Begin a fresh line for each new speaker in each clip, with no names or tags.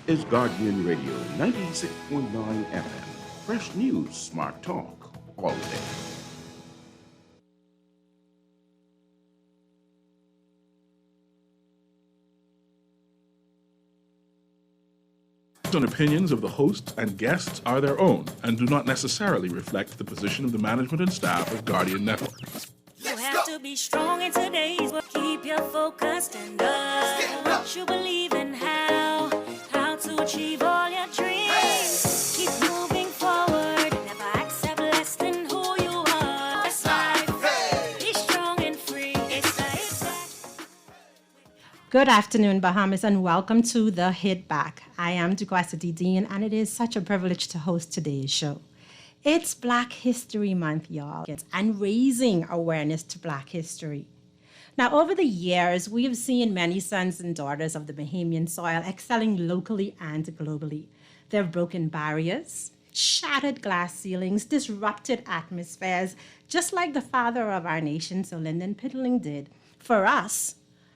is Guardian Radio 96.9 FM. Fresh news, smart talk, all day.
And opinions of the hosts and guests are their own and do not necessarily reflect the position of the management and staff of Guardian Network.
You have to be strong in today's world. Keep your focused and what you believe in, how to achieve all your dreams. Keep moving forward, never accept less than who you are. That's life. Be strong and free.
Good afternoon, Bahamas, and welcome to The Hit Back. I am Dukwasity Dean, and it is such a privilege to host today's show. It's Black History Month, y'all, and raising awareness to Black history. Now, over the years, we have seen many sons and daughters of the Bahamian soil excelling locally and globally. They've broken barriers, shattered glass ceilings, disrupted atmospheres, just like the father of our nation, Sir Lyndon Piddling, did for us.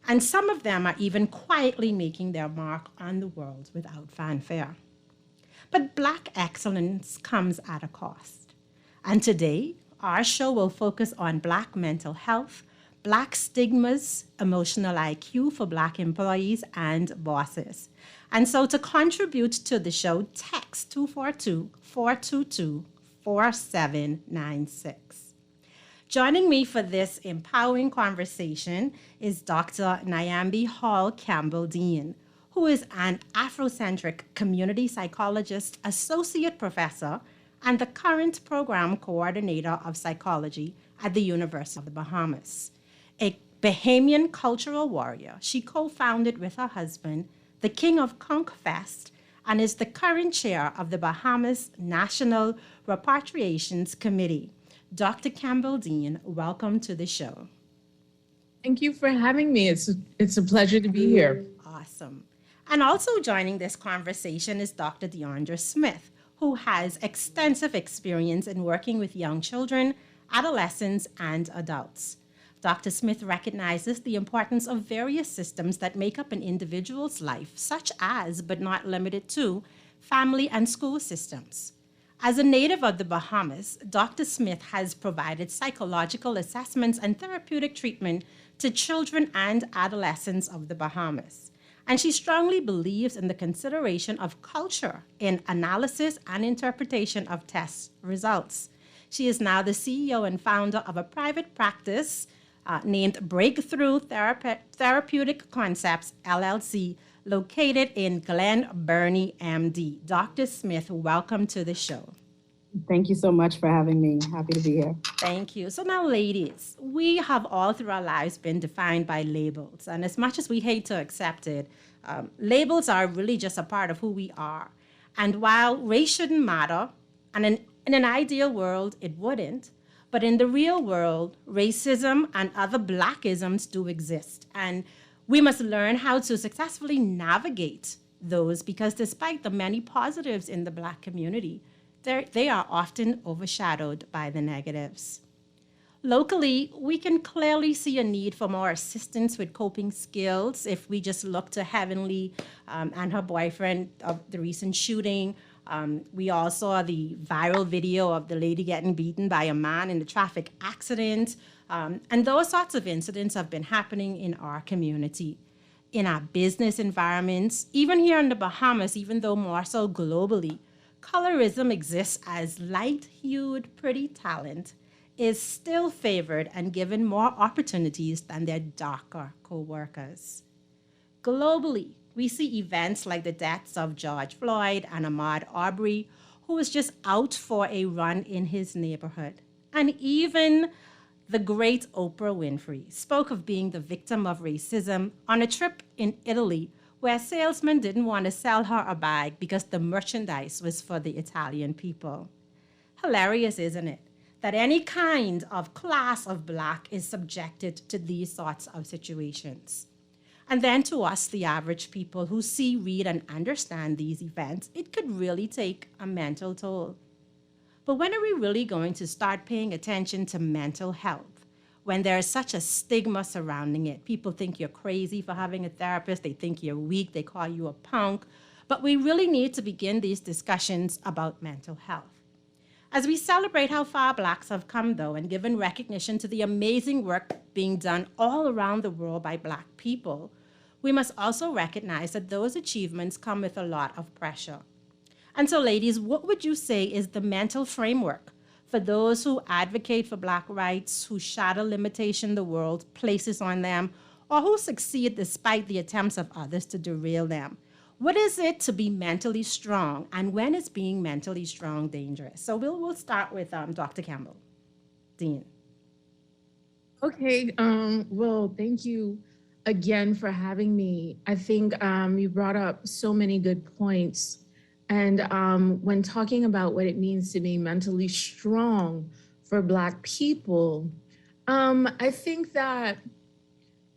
And some of them are even quietly making their mark on the world without fanfare. But Black excellence comes at a cost. And today, our show will focus on Black mental health, Black stigmas, emotional IQ for Black employees and bosses. And so to contribute to the show, text 242-422-4796. Joining me for this empowering conversation is Dr. Nyambi Hall Campbell-Dean, who is an Afrocentric community psychologist, associate professor, and the current program coordinator of psychology at the University of the Bahamas. A Bahamian cultural warrior, she co-founded with her husband the King of Conch Fest and is the current chair of the Bahamas National Repatriations Committee. Dr. Campbell-Dean, welcome to the show.
Thank you for having me. It's a pleasure to be here.
Awesome. And also joining this conversation is Dr. Deandra Smith, who has extensive experience in working with young children, adolescents, and adults. Dr. Smith recognizes the importance of various systems that make up an individual's life, such as, but not limited to, family and school systems. As a native of the Bahamas, Dr. Smith has provided psychological assessments and therapeutic treatment to children and adolescents of the Bahamas. And she strongly believes in the consideration of culture in analysis and interpretation of test results. She is now the CEO and founder of a private practice named Breakthrough Therapeutic Concepts, LLC, located in Glen Burnie, MD. Dr. Smith, welcome to the show.
Thank you so much for having me. Happy to be here.
Thank you. So now, ladies, we have all through our lives been defined by labels. And as much as we hate to accept it, labels are really just a part of who we are. And while race shouldn't matter, and in an ideal world, it wouldn't, but in the real world, racism and other Blackisms do exist. And we must learn how to successfully navigate those because despite the many positives in the Black community, they are often overshadowed by the negatives. Locally, we can clearly see a need for more assistance with coping skills if we just look to Heavenly and her boyfriend of the recent shooting. We all saw the viral video of the lady getting beaten by a man in a traffic accident. And those sorts of incidents have been happening in our community, in our business environments, even here in the Bahamas, even though more so globally. Colorism exists as light-hued, pretty talent is still favored and given more opportunities than their darker co-workers. Globally, we see events like the deaths of George Floyd and Ahmaud Arbery, who was just out for a run in his neighborhood. And even the great Oprah Winfrey spoke of being the victim of racism on a trip in Italy where a salesman didn't want to sell her a bag because the merchandise was for the Italian people. Hilarious, isn't it? That any kind of class of Black is subjected to these sorts of situations. And then to us, the average people who see, read, and understand these events, it could really take a mental toll. But when are we really going to start paying attention to mental health when there is such a stigma surrounding it? People think you're crazy for having a therapist. They think you're weak. They call you a punk. but we really need to begin these discussions about mental health. As we celebrate how far Blacks have come, though, and given recognition to the amazing work being done all around the world by Black people, we must also recognize that those achievements come with a lot of pressure. And so, ladies, what would you say is the mental framework for those who advocate for Black rights, who shatter limitation the world places on them, or who succeed despite the attempts of others to derail them? What is it to be mentally strong, and when is being mentally strong dangerous? So we'll start with Dr. Campbell. Dean.
Okay. Well, thank you again for having me. I think you brought up so many good points. And when talking about what it means to be mentally strong for Black people, I think that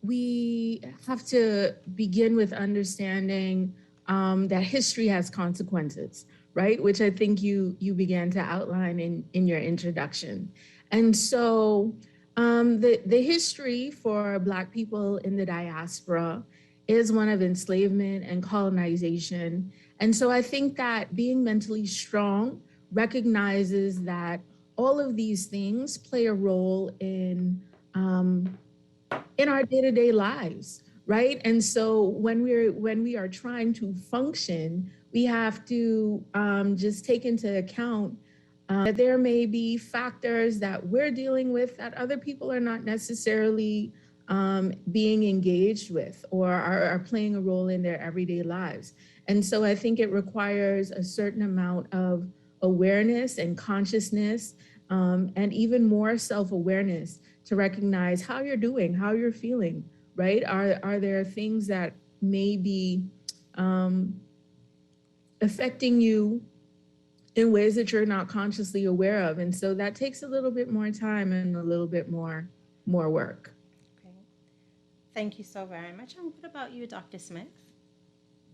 we have to begin with understanding that history has consequences, right? Which I think you began to outline in your introduction. And so the history for Black people in the diaspora is one of enslavement and colonization. And so I think that being mentally strong recognizes that all of these things play a role in our day-to-day lives, right? And so when we are trying to function, we have to just take into account that there may be factors that we're dealing with that other people are not necessarily being engaged with or are playing a role in their everyday lives. And so I think it requires a certain amount of awareness and consciousness, and even more self-awareness to recognize how you're doing, how you're feeling, right? Are there things that may be affecting you in ways that you're not consciously aware of? And so that takes a little bit more time and a little bit more work.
Okay. Thank you so very much. And what about you, Dr. Smith?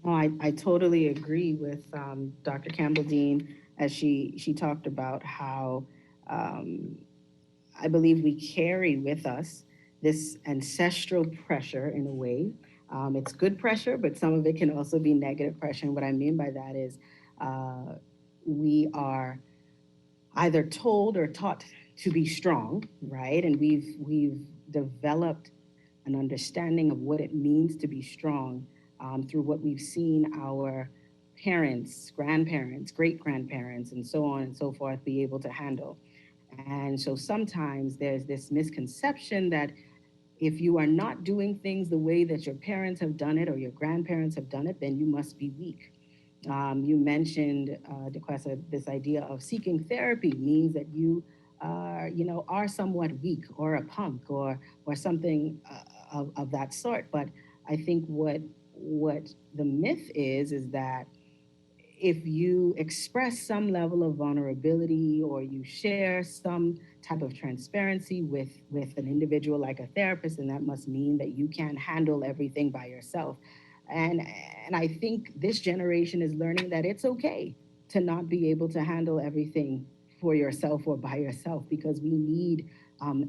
Oh, I totally agree with Dr. Campbell Dean as she talked about how I believe we carry with us this ancestral pressure in a way. It's good pressure, but some of it can also be negative pressure. And what I mean by that is we are either told or taught to be strong, right? And we've developed an understanding of what it means to be strong through what we've seen our parents, grandparents, great-grandparents, and so on and so forth be able to handle. And so sometimes there's this misconception that if you are not doing things the way that your parents have done it or your grandparents have done it, then you must be weak. You mentioned, DeQuesta, this idea of seeking therapy means that you are somewhat weak or a punk or something of that sort. But I think what the myth is that if you express some level of vulnerability or you share some type of transparency with an individual like a therapist, and that must mean that you can't handle everything by yourself. And I think this generation is learning that it's okay to not be able to handle everything for yourself or by yourself, because we need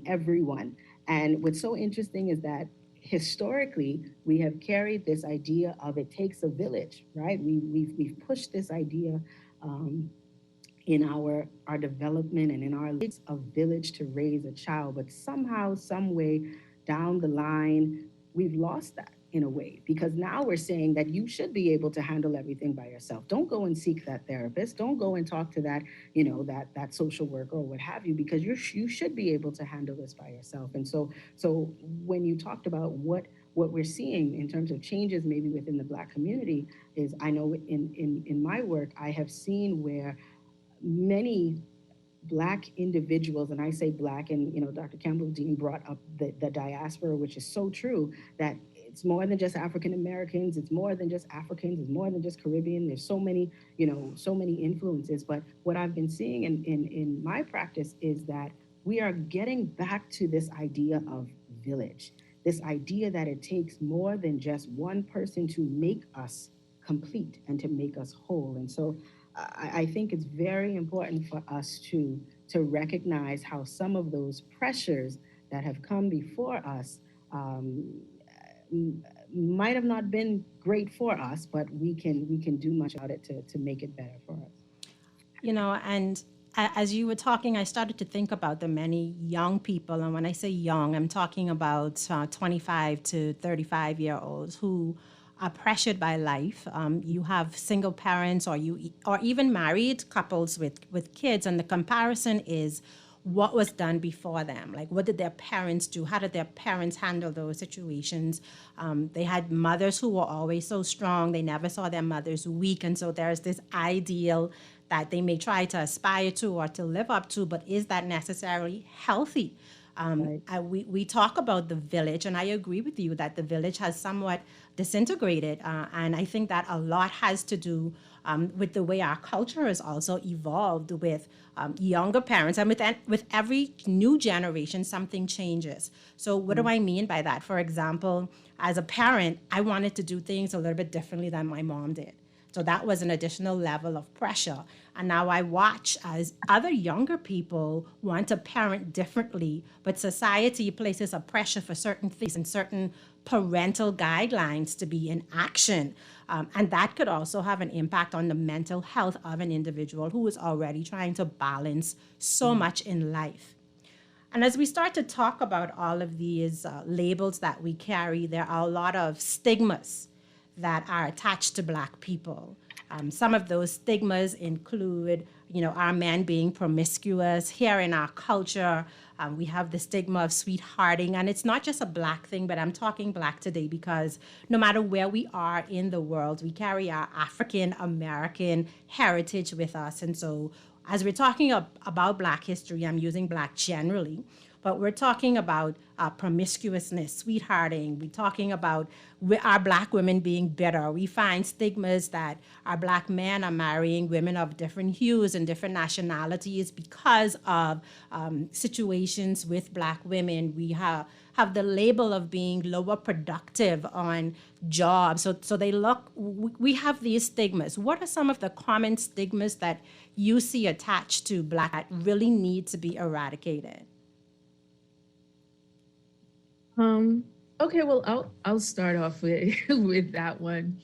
everyone. And what's so interesting is that historically, we have carried this idea of it takes a village, right? We've pushed this idea in our development and in our lives, a village to raise a child, but somehow, some way down the line, we've lost that in a way, because now we're saying that you should be able to handle everything by yourself. Don't go and seek that therapist. Don't go and talk to that, that social worker or what have you, because you should be able to handle this by yourself. And so when you talked about what we're seeing in terms of changes maybe within the Black community is, I know in my work, I have seen where many Black individuals, and I say Black, and Dr. Campbell Dean brought up the diaspora, which is so true, that it's more than just African Americans, it's more than just Africans, it's more than just Caribbean. There's so many, so many influences. But what I've been seeing in my practice is that we are getting back to this idea of village, this idea that it takes more than just one person to make us complete and to make us whole. And so I think it's very important for us to recognize how some of those pressures that have come before us might have not been great for us, but we can do much about it to make it better for us.
And as you were talking, I started to think about the many young people. And when I say young, I'm talking about 25 to 35-year-olds who are pressured by life. You have single parents or even married couples with kids. And the comparison is what was done before them. Like, what did their parents do? How did their parents handle those situations? They had mothers who were always so strong. They never saw their mothers weak. And so there's this ideal that they may try to aspire to or to live up to, but is that necessarily healthy? We talk about the village, and I agree with you that the village has somewhat disintegrated. And I think that a lot has to do with the way our culture has also evolved with younger parents. And with every new generation, something changes. So what do I mean by that? For example, as a parent, I wanted to do things a little bit differently than my mom did. So that was an additional level of pressure. And now I watch as other younger people want to parent differently, but society places a pressure for certain things and certain parental guidelines to be in action. And that could also have an impact on the mental health of an individual who is already trying to balance so much in life. And as we start to talk about all of these labels that we carry, there are a lot of stigmas that are attached to Black people. Some of those stigmas include, our men being promiscuous. Here in our culture, we have the stigma of sweethearting, and it's not just a Black thing, but I'm talking Black today because no matter where we are in the world, we carry our African American heritage with us. And so as we're talking about Black history, I'm using Black generally, but we're talking about promiscuousness, sweethearting. We're talking about our Black women being bitter. We find stigmas that our Black men are marrying women of different hues and different nationalities because of situations with Black women. We have the label of being lower productive on jobs. So we have these stigmas. What are some of the common stigmas that you see attached to Black that really need to be eradicated?
Okay, well, I'll start off with with that one.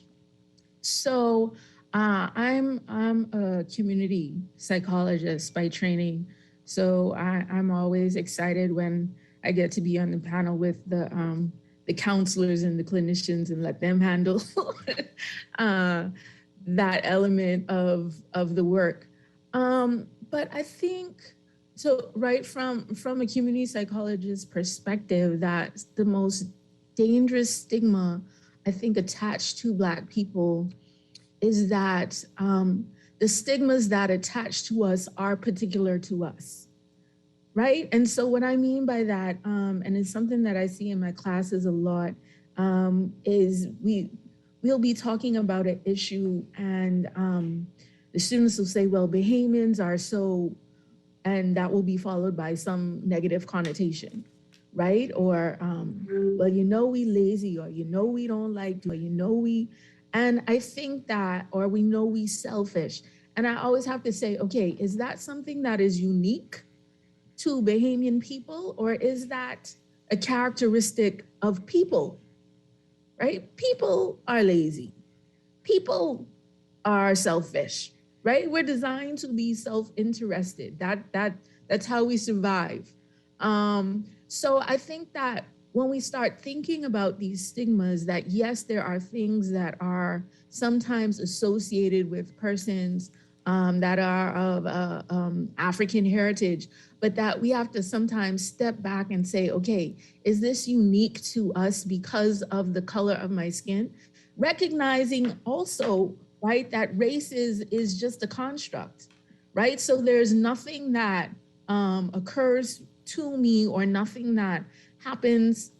So, I'm a community psychologist by training. So I'm always excited when I get to be on the panel with the counselors and the clinicians and let them handle that element of the work. But I think. So right from a community psychologist's perspective, that's the most dangerous stigma, I think, attached to Black people is that the stigmas that attach to us are particular to us, right? And so what I mean by that, and it's something that I see in my classes a lot, is we'll be talking about an issue and the students will say, well, Bahamians are so, and that will be followed by some negative connotation, right? Or, well, we lazy, or we don't like, or we, and I think that, or we know we selfish. And I always have to say, okay, is that something that is unique to Bahamian people, or is that a characteristic of people, right? People are lazy. People are selfish. Right? We're designed to be self-interested. That's how we survive. So I think that when we start thinking about these stigmas, that yes, there are things that are sometimes associated with persons that are of African heritage, but that we have to sometimes step back and say, okay, is this unique to us because of the color of my skin? Recognizing also, right, that race is just a construct, right? So there's nothing that occurs to me or nothing that happens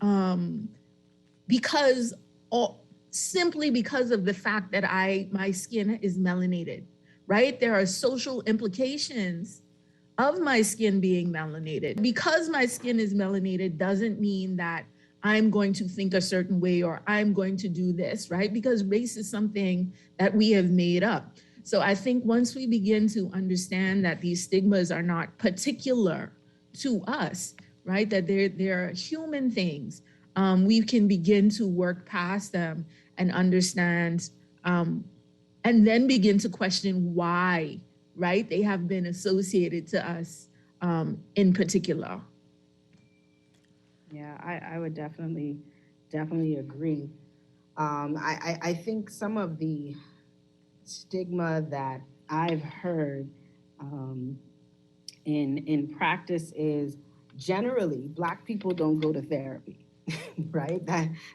simply because of the fact that my skin is melanated, right? There are social implications of my skin being melanated. Because my skin is melanated doesn't mean that I'm going to think a certain way or I'm going to do this, right? Because race is something that we have made up. So I think once we begin to understand that these stigmas are not particular to us, right? That they're human things, we can begin to work past them and understand, and then begin to question why, right? They have been associated to us in particular.
Yeah, I would definitely agree. I think some of the stigma that I've heard in practice is generally Black people don't go to therapy, right?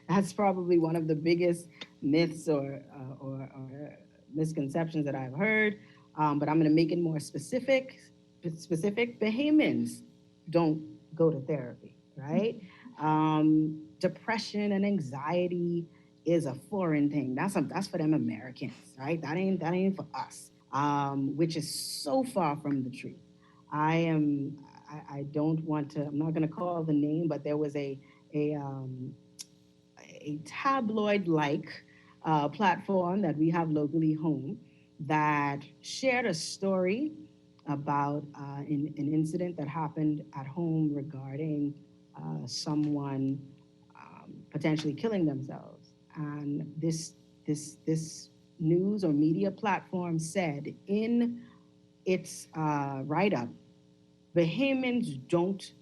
That's probably one of the biggest myths or misconceptions that I've heard. But I'm going to make it more specific. Bahamians don't go to therapy, right? Depression and anxiety is a foreign thing. That's for them Americans, right? That ain't for us. Which is so far from the truth. I don't want to. I'm not going to call the name, but there was a tabloid-like platform that we have locally home that shared a story about an incident that happened at home regarding someone potentially killing themselves. And this news or media platform said in its write-up, Bahamians don't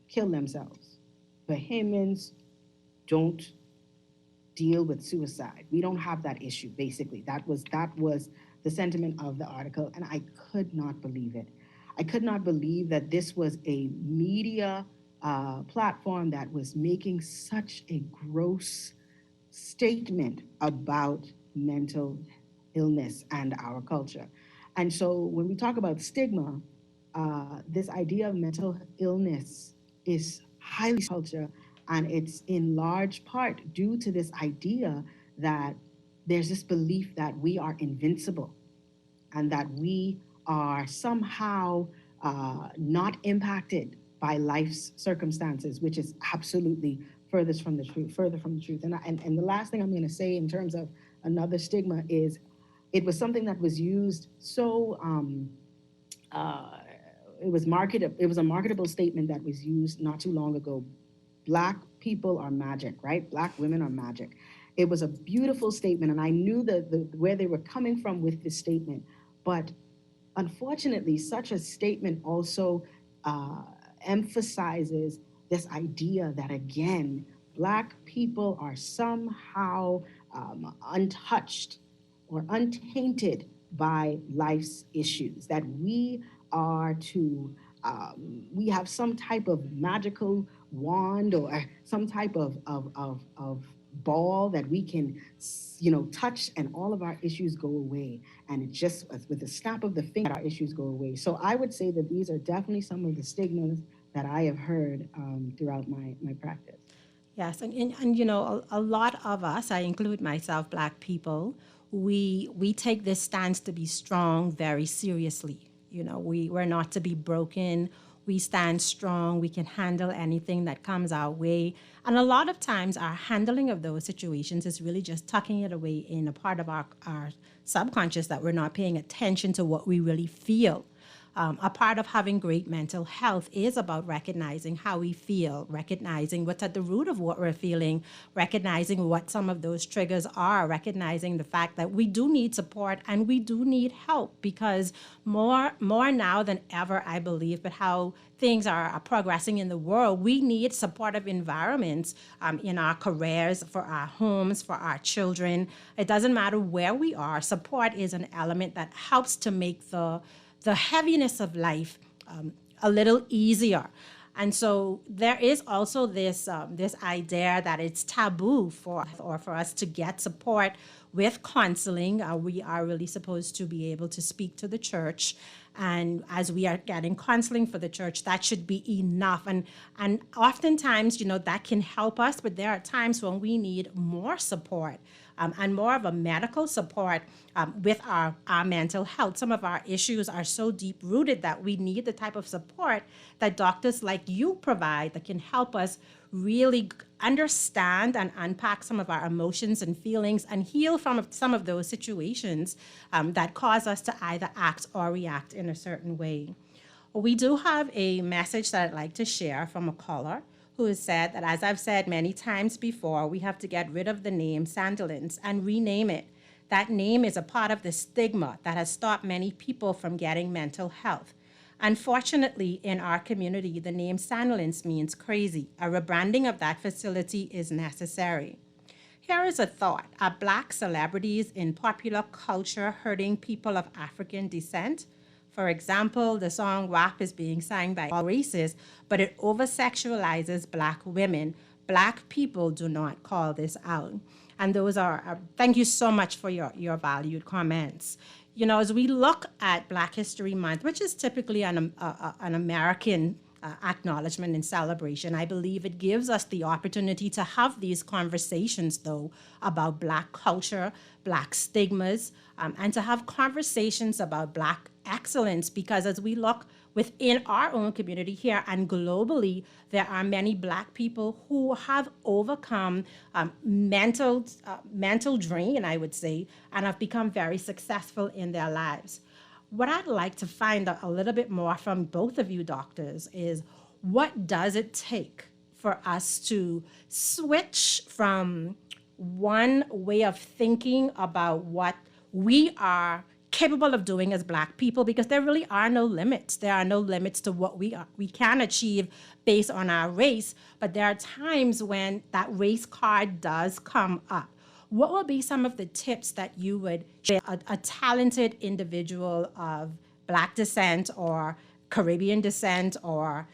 kill themselves. Bahamians don't deal with suicide. We don't have that issue, basically. That was the sentiment of the article, and I could not believe it. I could not believe that this was a media platform that was making such a gross statement about mental illness and our culture. And so when we talk about stigma, this idea of mental illness is highly culture, and it's in large part due to this idea that there's this belief that we are invincible and that we are somehow not impacted by life's circumstances, which is absolutely further from the truth. And the last thing I'm going to say in terms of another stigma is it was something that was used so it was a marketable statement that was used not too long ago. Black people are magic, right? Black women are magic. It was a beautiful statement, and I knew where they were coming from with this statement. But unfortunately, such a statement also emphasizes this idea that, again, Black people are somehow untouched or untainted by life's issues, that we are we have some type of magical wand or some type of ball that we can, touch, and all of our issues go away. And it just, with a snap of the finger, our issues go away. So I would say that these are definitely some of the stigmas that I have heard throughout my practice.
Yes, and a lot of us, I include myself, Black people, we take this stance to be strong very seriously. We're not to be broken. We stand strong. We can handle anything that comes our way. And a lot of times our handling of those situations is really just tucking it away in a part of our subconscious that we're not paying attention to what we really feel. A part of having great mental health is about recognizing how we feel, recognizing what's at the root of what we're feeling, recognizing what some of those triggers are, recognizing the fact that we do need support and we do need help, because more now than ever, I believe, but how things are progressing in the world, we need supportive environments in our careers, for our homes, for our children. It doesn't matter where we are. Support is an element that helps to make the heaviness of life a little easier. And so there is also this idea that it's taboo for us to get support with counseling. We are really supposed to be able to speak to the church. And as we are getting counseling for the church, that should be enough. And oftentimes, that can help us, but there are times when we need more support. And more of a medical support with our mental health. Some of our issues are so deep-rooted that we need the type of support that doctors like you provide that can help us really understand and unpack some of our emotions and feelings and heal from some of those situations that cause us to either act or react in a certain way. We do have a message that I'd like to share from a caller who has said that, as I've said many times before, we have to get rid of the name Sandilands and rename it. That name is a part of the stigma that has stopped many people from getting mental health. Unfortunately, in our community, the name Sandilands means crazy. A rebranding of that facility is necessary. Here is a thought. Are Black celebrities in popular culture hurting people of African descent? For example, the song WAP is being sang by all races, but it over-sexualizes Black women. Black people do not call this out. And those are, thank you so much for your valued comments. You know, as we look at Black History Month, which is typically an American acknowledgement and celebration, I believe it gives us the opportunity to have these conversations, though, about Black culture, Black stigmas, and to have conversations about Black excellence, because as we look within our own community here and globally, there are many Black people who have overcome mental drain, I would say, and have become very successful in their lives. What I'd like to find out a little bit more from both of you doctors is, what does it take for us to switch from one way of thinking about what we are capable of doing as Black people, because there really are no limits. There are no limits to what we can achieve based on our race, but there are times when that race card does come up. What would be some of the tips that you would share a talented individual of Black descent or Caribbean descent or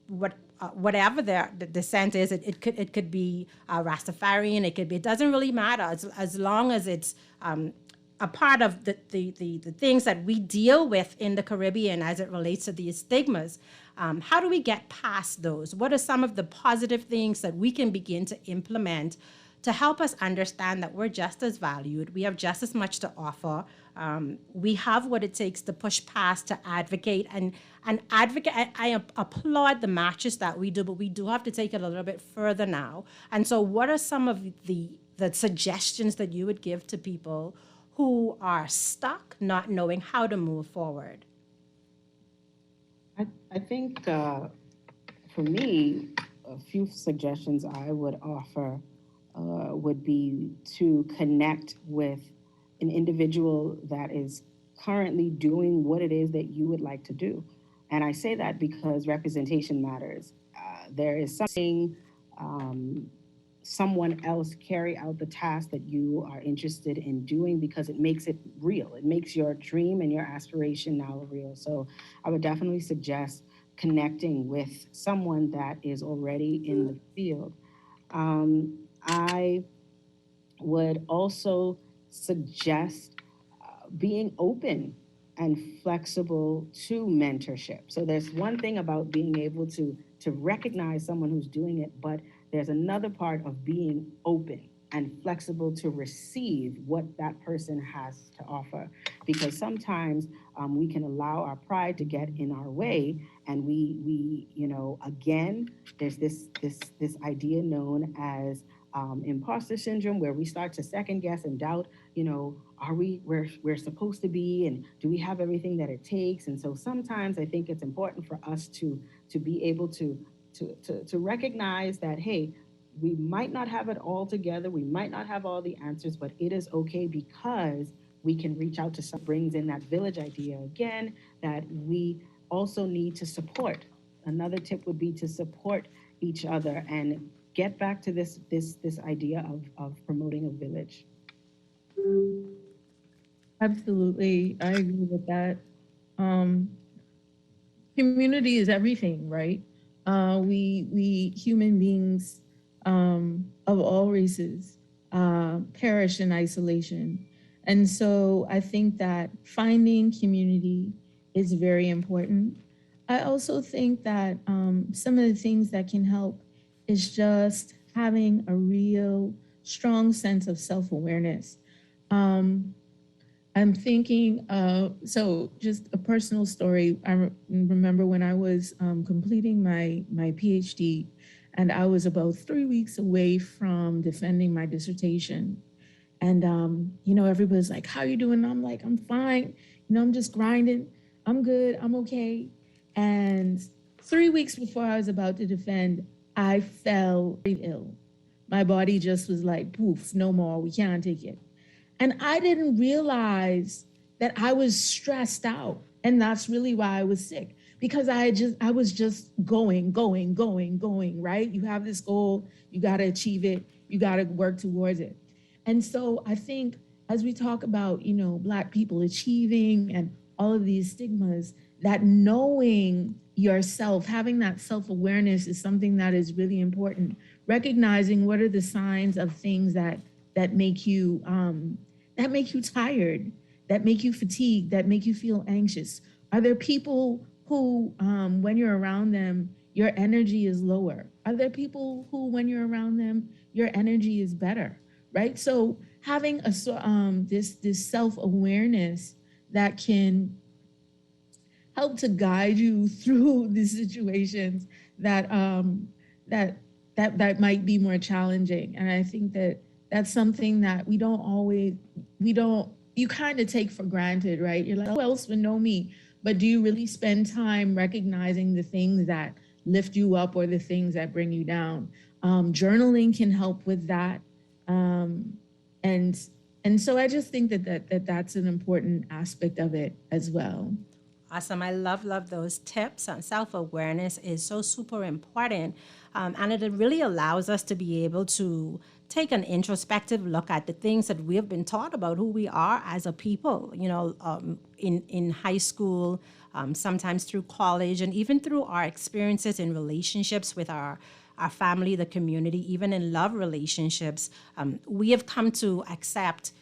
whatever the descent is? It could be Rastafarian. It doesn't really matter as long as it's a part of the things that we deal with in the Caribbean as it relates to these stigmas. How do we get past those? What are some of the positive things that we can begin to implement to help us understand that we're just as valued, we have just as much to offer, we have what it takes to push past, to advocate, and advocate. I applaud the matches that we do, but we do have to take it a little bit further now. And so what are some of the suggestions that you would give to people who are stuck, not knowing how to move forward?
I think for me, a few suggestions I would offer would be to connect with an individual that is currently doing what it is that you would like to do. And I say that because representation matters. There is something, someone else carry out the task that you are interested in doing, because it makes it real. It makes your dream and your aspiration now real. So I would definitely suggest connecting with someone that is already in the field. I would also suggest being open and flexible to mentorship. So there's one thing about being able to recognize someone who's doing it, but there's another part of being open and flexible to receive what that person has to offer. Because sometimes we can allow our pride to get in our way, and we again, there's this idea known as imposter syndrome, where we start to second guess and doubt, are we where we're supposed to be, and do we have everything that it takes? And so sometimes I think it's important for us to be able to recognize that, hey, we might not have it all together, we might not have all the answers, but it is okay, because we can reach out to someone. Brings in that village idea again, that we also need to support. Another tip would be to support each other and get back to this idea of promoting a village.
Absolutely, I agree with that. Community is everything, right? We human beings of all races perish in isolation. And so I think that finding community is very important. I also think that some of the things that can help is just having a real strong sense of self-awareness. I'm thinking, so just a personal story. I remember when I was completing my PhD, and I was about 3 weeks away from defending my dissertation. And, everybody's like, how you doing? And I'm like, I'm fine. I'm just grinding. I'm good. I'm okay. And 3 weeks before I was about to defend, I fell ill. My body just was like, poof, no more, we can't take it. And I didn't realize that I was stressed out. And that's really why I was sick, because I was just going, right? You have this goal, you got to achieve it, you got to work towards it. And so I think as we talk about, Black people achieving and all of these stigmas, that knowing yourself, having that self-awareness is something that is really important. Recognizing what are the signs of things that make you tired, that make you fatigued, that make you feel anxious. Are there people who, when you're around them, your energy is lower? Are there people who, when you're around them, your energy is better, right? So having this self-awareness that can help to guide you through the situations that might be more challenging. And I think that that's something that you kind of take for granted, right? You're like, who else would know me? But do you really spend time recognizing the things that lift you up or the things that bring you down? Journaling can help with that. And so I just think that's an important aspect of it as well.
Awesome. I love those tips. Self-awareness is so super important. And it really allows us to be able to take an introspective look at the things that we have been taught about who we are as a people, in high school, sometimes through college, and even through our experiences in relationships with our family, the community, even in love relationships. We have come to accept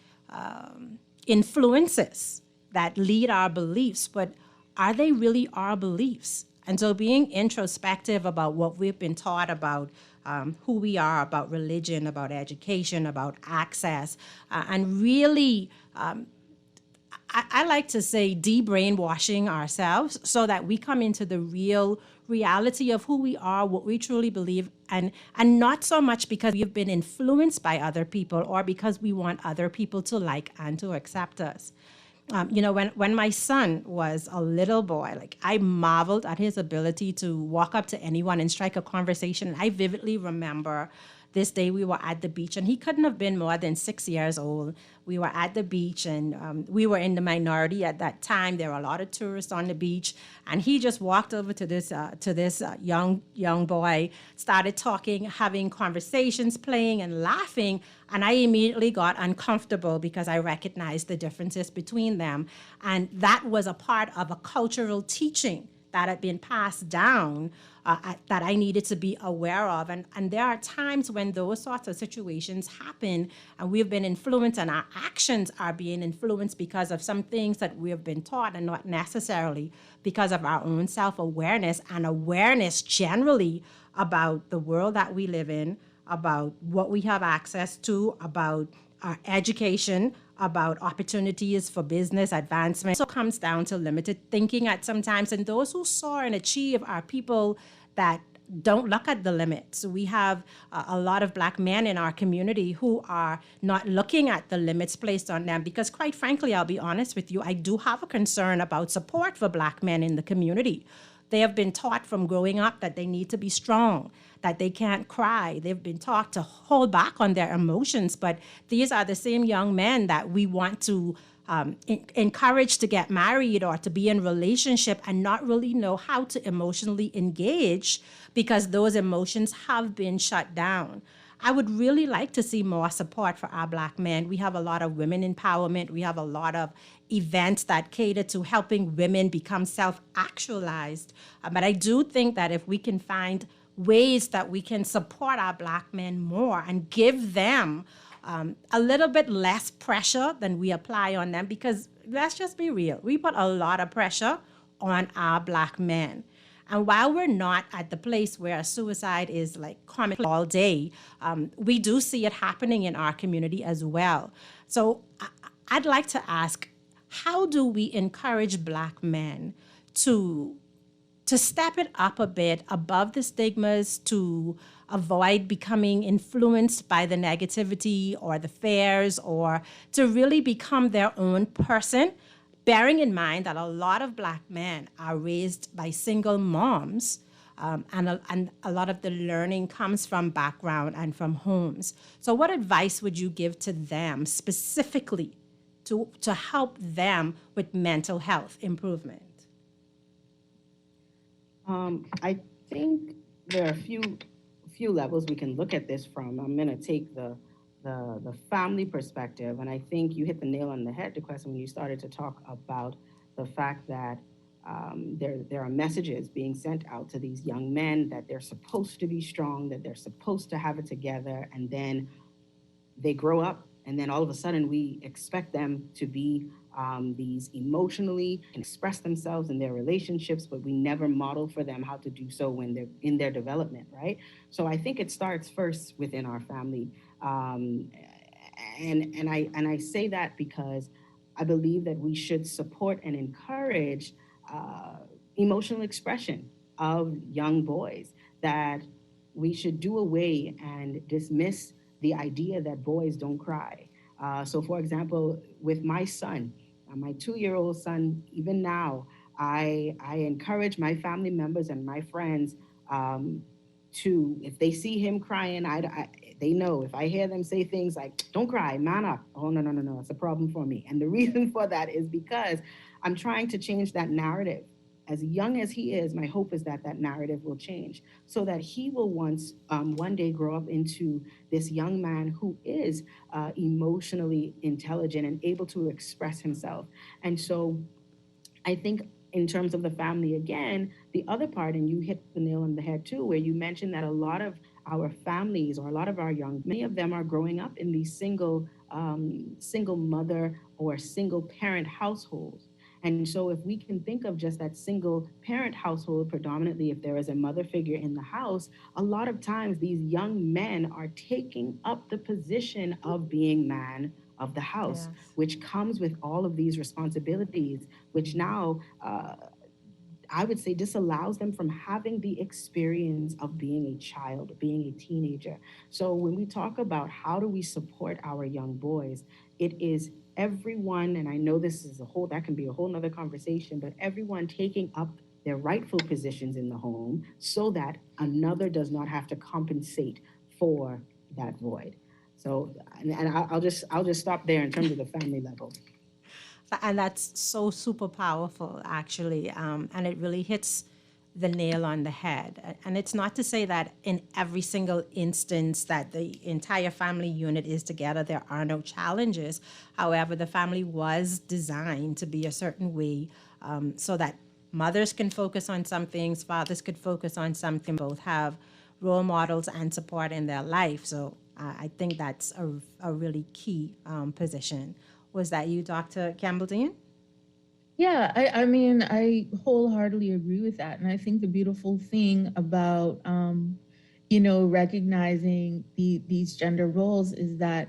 influences that lead our beliefs, but are they really our beliefs? And so being introspective about what we've been taught about who we are, about religion, about education, about access, and really, I like to say de-brainwashing ourselves so that we come into the real reality of who we are, what we truly believe, and not so much because we've been influenced by other people or because we want other people to like and to accept us. When my son was a little boy, I marveled at his ability to walk up to anyone and strike a conversation. And I vividly remember this day we were at the beach, and he couldn't have been more than 6 years old. We were at the beach, and we were in the minority at that time. There were a lot of tourists on the beach, and he just walked over to this young boy, started talking, having conversations, playing and laughing, and I immediately got uncomfortable because I recognized the differences between them, and that was a part of a cultural teaching that had been passed down that I needed to be aware of. And there are times when those sorts of situations happen and we've been influenced and our actions are being influenced because of some things that we have been taught and not necessarily because of our own self-awareness and awareness generally about the world that we live in, about what we have access to, about our education, about opportunities for business advancement. So it comes down to limited thinking at sometimes. And those who soar and achieve are people that don't look at the limits. We have a lot of Black men in our community who are not looking at the limits placed on them because, quite frankly, I'll be honest with you, I do have a concern about support for Black men in the community. They have been taught from growing up that they need to be strong, that they can't cry. They've been taught to hold back on their emotions, but these are the same young men that we want to encourage to get married or to be in relationship and not really know how to emotionally engage because those emotions have been shut down. I would really like to see more support for our Black men. We have a lot of women empowerment. We have a lot of events that cater to helping women become self-actualized. But I do think that if we can find ways that we can support our Black men more and give them a little bit less pressure than we apply on them, because let's just be real, we put a lot of pressure on our Black men. And while we're not at the place where suicide is common all day, we do see it happening in our community as well. So I'd like to ask, how do we encourage Black men to step it up a bit above the stigmas, to avoid becoming influenced by the negativity or the fears, or to really become their own person, bearing in mind that a lot of Black men are raised by single moms and a lot of the learning comes from background and from homes. So what advice would you give to them specifically to help them with mental health improvement?
I think there are a few levels we can look at this from. I'm going to take the family perspective, and I think you hit the nail on the head, DeQuesta, when you started to talk about the fact that there are messages being sent out to these young men that they're supposed to be strong, that they're supposed to have it together, and then they grow up, and then all of a sudden we expect them to be these emotionally and express themselves in their relationships, but we never model for them how to do so when they're in their development, right? So I think it starts first within our family, and I say that because I believe that we should support and encourage emotional expression of young boys, that we should do away and dismiss the idea that boys don't cry. So for example, with my son, my 2-year-old son, even now, I encourage my family members and my friends to, if they see him crying, they know if I hear them say things like, don't cry, man up. Oh, no, it's a problem for me. And the reason for that is because I'm trying to change that narrative. As young as he is, my hope is that that narrative will change so that he will one day grow up into this young man who is emotionally intelligent and able to express himself. And so I think in terms of the family, again, the other part, and you hit the nail on the head too, where you mentioned that a lot of our families or a lot of our many of them are growing up in these single mother or single parent households. And so if we can think of just that single parent household, predominantly if there is a mother figure in the house, a lot of times these young men are taking up the position of being man of the house, yes, which comes with all of these responsibilities, which now I would say disallows them from having the experience of being a child, being a teenager. So when we talk about how do we support our young boys, it is everyone, and I know this is that can be a whole nother conversation, but everyone taking up their rightful positions in the home so that another does not have to compensate for that void. So, and I'll just stop there in terms of the family level.
And that's so super powerful, actually. And it really hits the nail on the head. And it's not to say that in every single instance that the entire family unit is together, there are no challenges. However, the family was designed to be a certain way so that mothers can focus on some things, fathers could focus on something, both have role models and support in their life. So I think that's a really key position. Was that you, Dr. Campbell-Dean?
Yeah, I mean, I wholeheartedly agree with that. And I think the beautiful thing about, recognizing these gender roles is that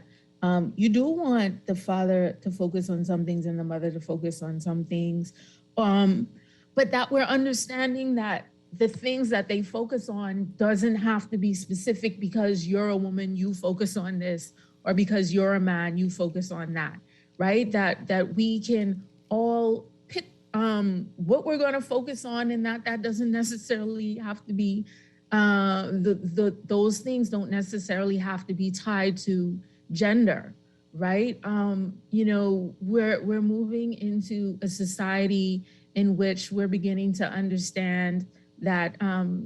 you do want the father to focus on some things and the mother to focus on some things. But that we're understanding that the things that they focus on doesn't have to be specific because you're a woman, you focus on this, or because you're a man, you focus on that, right? That we can all pick what we're going to focus on, and that doesn't necessarily have to be those things don't necessarily have to be tied to gender, right? We're moving into a society in which we're beginning to understand that I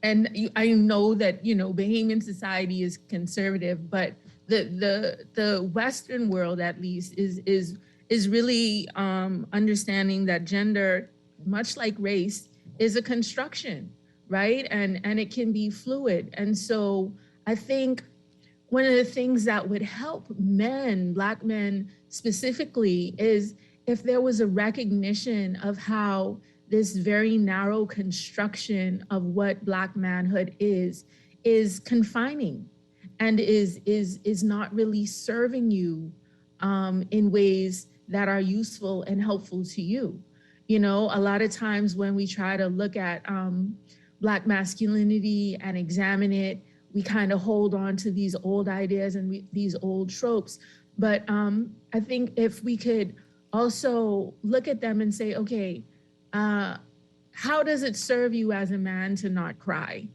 know that Bahamian society is conservative, but the Western world at least is really understanding that gender, much like race, is a construction, right? And it can be fluid. And so I think one of the things that would help men, Black men specifically, is if there was a recognition of how this very narrow construction of what Black manhood is confining and is not really serving you in ways that are useful and helpful to you. A lot of times when we try to look at Black masculinity and examine it, we kind of hold on to these old ideas and these old tropes. But I think if we could also look at them and say, okay, how does it serve you as a man to not cry?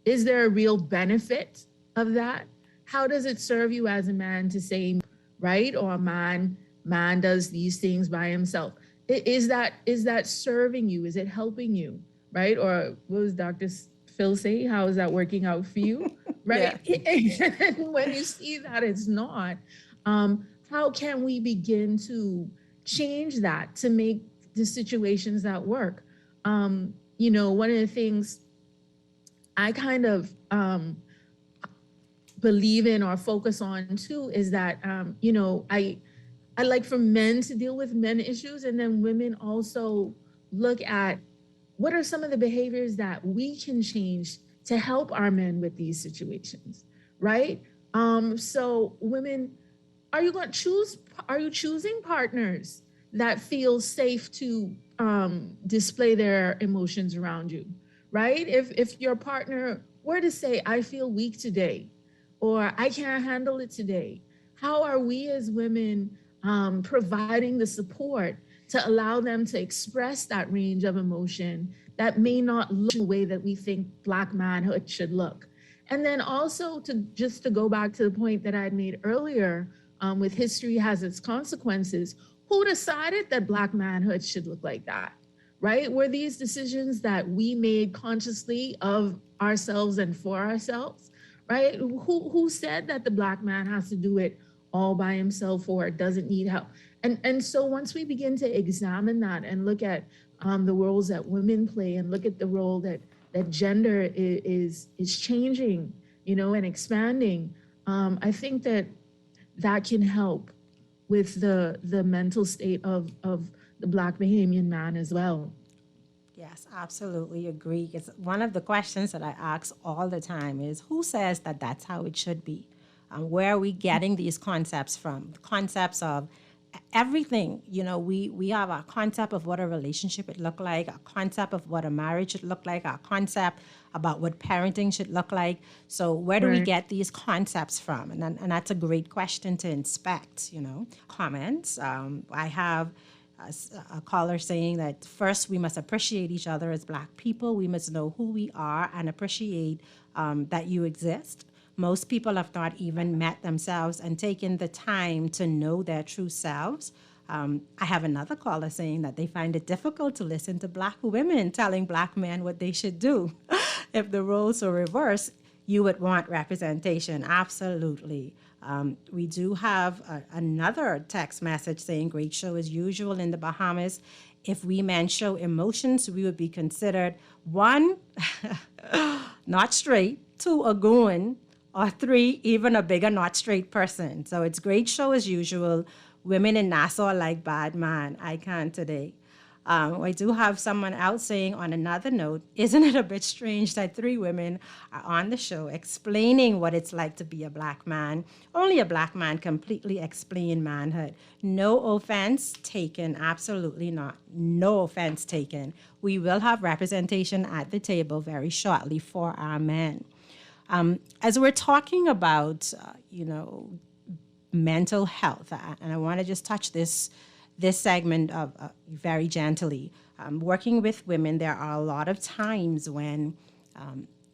Is there a real benefit of that? How does it serve you as a man to say, right? Or a man does these things by himself. Is that serving you? Is it helping you? Right? Or what was Dr. Phil say? How is that working out for you? Right? And when you see that it's not, how can we begin to change that to make the situations that work? You know, one of the things I kind of believe in or focus on too is that, you know, I like for men to deal with men issues, and then women also look at what are some of the behaviors that we can change to help our men with these situations, right? So women, are you choosing partners that feel safe to display their emotions around you, right? If your partner were to say, I feel weak today, or I can't handle it today, how are we as women providing the support to allow them to express that range of emotion that may not look the way that we think Black manhood should look? And then also to go back to the point that I had made earlier, with history has its consequences, who decided that Black manhood should look like that, right? Were these decisions that we made consciously of ourselves and for ourselves, right? Who said that the Black man has to do it all by himself or doesn't need help? And so once we begin to examine that and look at the roles that women play and look at the role that gender is changing, you know, and expanding, I think that can help with the mental state of the Black Bahamian man as well.
Yes, absolutely agree. It's one of the questions that I ask all the time is, who says that that's how it should be? Where are we getting these concepts from? The concepts of everything. You know, we have a concept of what a relationship would look like, a concept of what a marriage should look like, a concept about what parenting should look like. So where do we get these concepts from? And that's a great question to inspect, you know. Comments. I have a caller saying that first we must appreciate each other as Black people. We must know who we are and appreciate that you exist. Most people have not even met themselves and taken the time to know their true selves. I have another caller saying that they find it difficult to listen to Black women telling Black men what they should do. If the roles were reversed, you would want representation. Absolutely. We do have another text message saying, great show as usual in the Bahamas. If we men show emotions, we would be considered 1, not straight, 2, a goon, or 3, even a bigger not straight person. So it's great show as usual. Women in Nassau like bad man. I can't today. I do have someone else saying on another note, isn't it a bit strange that 3 women are on the show explaining what it's like to be a Black man? Only a Black man completely explain manhood. No offense taken, absolutely not. No offense taken. We will have representation at the table very shortly for our men. As we're talking about, you know, mental health, and I want to just touch this segment of very gently. Working with women, there are a lot of times when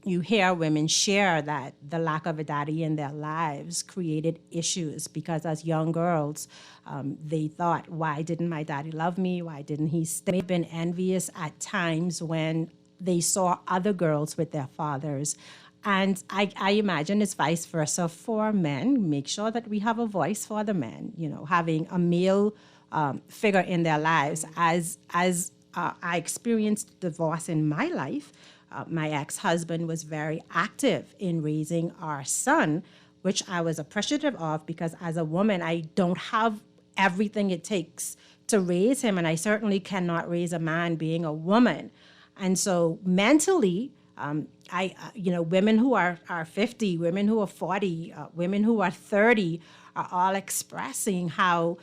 you hear women share that the lack of a daddy in their lives created issues because as young girls, they thought, why didn't my daddy love me? Why didn't he stay? They've been envious at times when they saw other girls with their fathers. And I imagine it's vice versa for men. Make sure that we have a voice for the men, you know, having a male figure in their lives. As I experienced divorce in my life, my ex-husband was very active in raising our son, which I was appreciative of because as a woman, I don't have everything it takes to raise him, and I certainly cannot raise a man being a woman. And so mentally, women who are 50, women who are 40, women who are 30 are all expressing how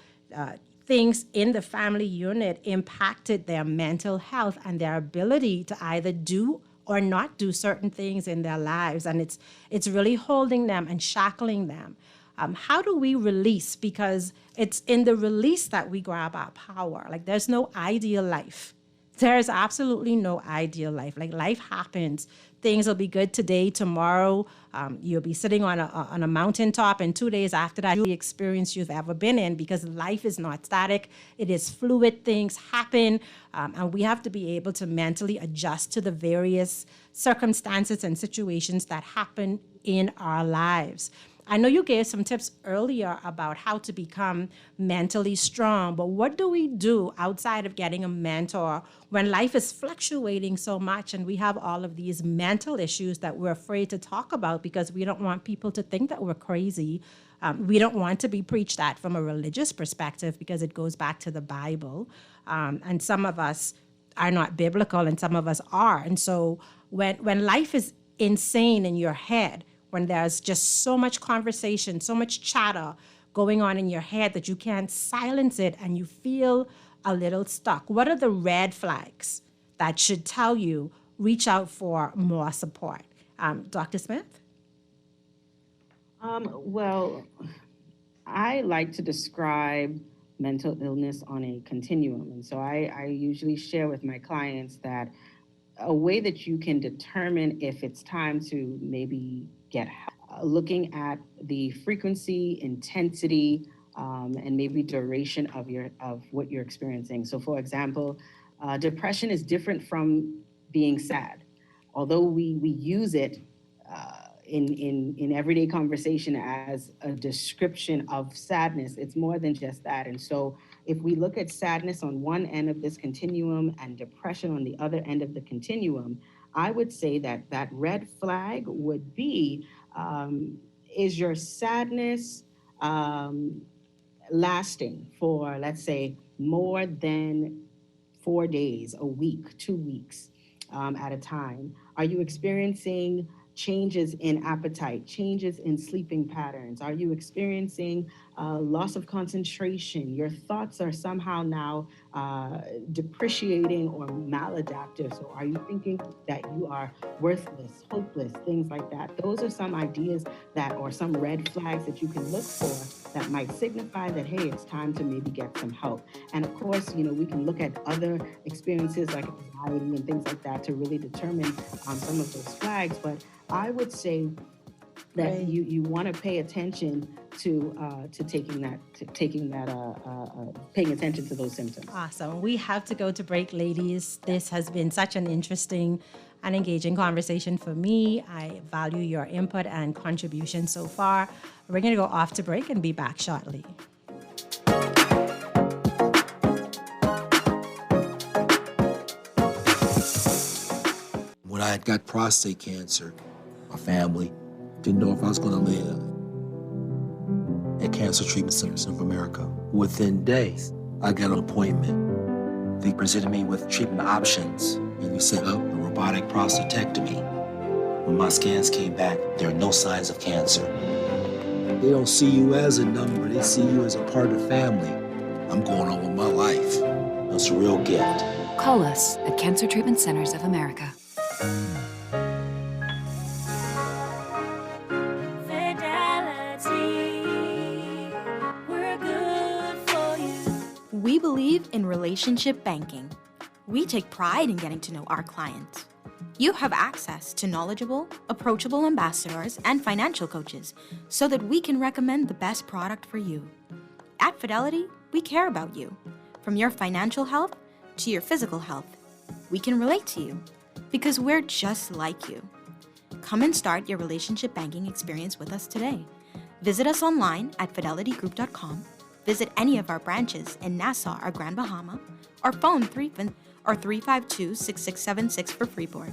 things in the family unit impacted their mental health and their ability to either do or not do certain things in their lives. And it's really holding them and shackling them. How do we release? Because it's in the release that we grab our power. Like there's no ideal life. There's absolutely no ideal life. Like, life happens. Things will be good today, tomorrow. You'll be sitting on a mountaintop, and 2 days after that, you'll be the experience you've ever been in, because life is not static. It is fluid. Things happen. And we have to be able to mentally adjust to the various circumstances and situations that happen in our lives. I know you gave some tips earlier about how to become mentally strong, but what do we do outside of getting a mentor when life is fluctuating so much and we have all of these mental issues that we're afraid to talk about because we don't want people to think that we're crazy? We don't want to be preached at from a religious perspective because it goes back to the Bible. And some of us are not biblical and some of us are. And so when life is insane in your head, when there's just so much conversation, so much chatter going on in your head that you can't silence it and you feel a little stuck, what are the red flags that should tell you reach out for more support? Dr. Smith?
Well, I like to describe mental illness on a continuum. And so I usually share with my clients that a way that you can determine if it's time to maybe get help, looking at the frequency, intensity, and maybe duration of what you're experiencing. So, for example, depression is different from being sad. Although we use it in everyday conversation as a description of sadness, it's more than just that. And so, if we look at sadness on one end of this continuum and depression on the other end of the continuum, I would say that that red flag would be, is your sadness lasting for, let's say, more than 4 days, a week, 2 weeks at a time? Are you experiencing changes in appetite, changes in sleeping patterns? Are you experiencing loss of concentration? Your thoughts are somehow now depreciating or maladaptive. So are you thinking that you are worthless, hopeless, things like that? Those are some ideas that, or some red flags that you can look for that might signify that, hey, it's time to maybe get some help. And of course, we can look at other experiences like anxiety and things like that to really determine some of those flags. But I would say that you want to pay attention to paying attention to those symptoms.
Awesome. We have to go to break, ladies. This has been such an interesting and engaging conversation for me. I value your input and contribution so far. We're going to go off to break and be back shortly.
When I got prostate cancer, my family didn't know if I was going to live. At Cancer Treatment Centers of America, within days, I got an appointment. They presented me with treatment options, and we set up a robotic prostatectomy. When my scans came back, there are no signs of cancer. They don't see you as a number, they see you as a part of the family. I'm going on with my life. It's a real gift.
Call us at Cancer Treatment Centers of America.
We believe in relationship banking. We take pride in getting to know our clients. You have access to knowledgeable, approachable ambassadors and financial coaches so that we can recommend the best product for you. At Fidelity, we care about you. From your financial health to your physical health, we can relate to you because we're just like you. Come and start your relationship banking experience with us today. Visit us online at fidelitygroup.com. Visit any of our branches in Nassau or Grand Bahama, or phone 352-6676 for Freeport.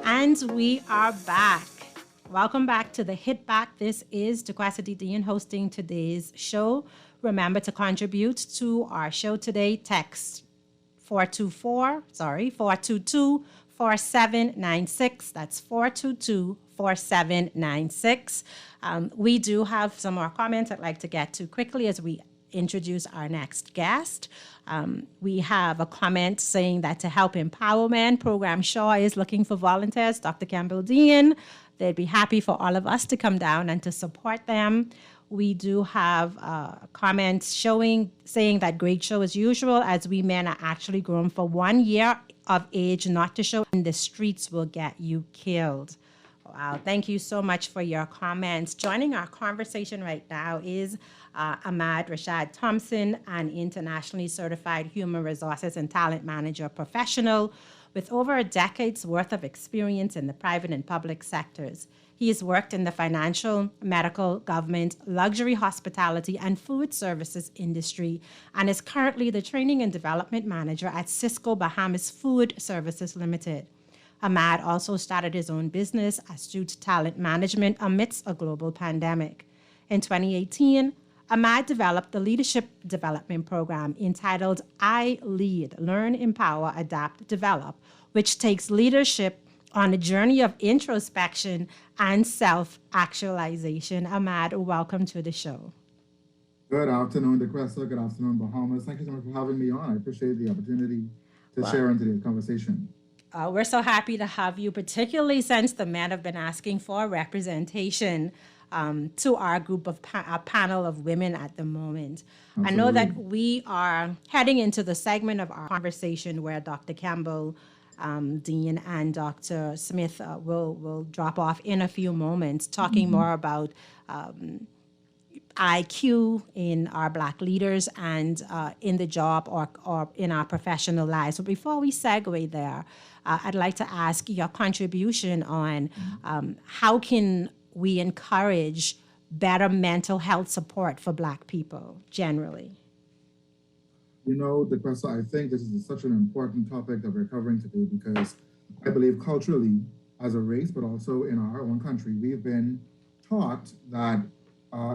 And we are back. Welcome back to the Hit Back. This is Tukwasi Dean hosting today's show. Remember to contribute to our show today. Text 422-4796. That's 422-4796. We do have some more comments I'd like to get to quickly as we introduce our next guest. We have a comment saying that to help empowerment, Program Shaw is looking for volunteers. Dr. Campbell Dean, they'd be happy for all of us to come down and to support them. We do have comments saying that great show as usual, as we men are actually grown for 1 year of age not to show, and the streets will get you killed. Wow, thank you so much for your comments. Joining our conversation right now is Ahmad Rashad Thompson, an internationally certified human resources and talent manager professional with over a decade's worth of experience in the private and public sectors. He has worked in the financial, medical, government, luxury hospitality, and food services industry, and is currently the training and development manager at Cisco Bahamas Food Services Limited. Ahmad also started his own business, Astute Talent Management, amidst a global pandemic. In 2018, Ahmad developed the leadership development program entitled I Lead, Learn, Empower, Adapt, Develop, which takes leadership on a journey of introspection and self-actualization. Ahmad, welcome to the show.
Good afternoon, DeQuesta. Good afternoon, Bahamas. Thank you so much for having me on. I appreciate the opportunity to share in today's conversation.
We're so happy to have you, particularly since the men have been asking for representation to our group of a panel of women at the moment. Absolutely. I know that we are heading into the segment of our conversation where Dr. Campbell Dean and Dr. Smith will drop off in a few moments, talking more about IQ in our Black leaders and in the job or in our professional lives. So before we segue there, I'd like to ask your contribution on how can we encourage better mental health support for Black people generally?
You know, DeQuesta, I think this is such an important topic that we're covering today because I believe culturally, as a race, but also in our own country, we've been taught that,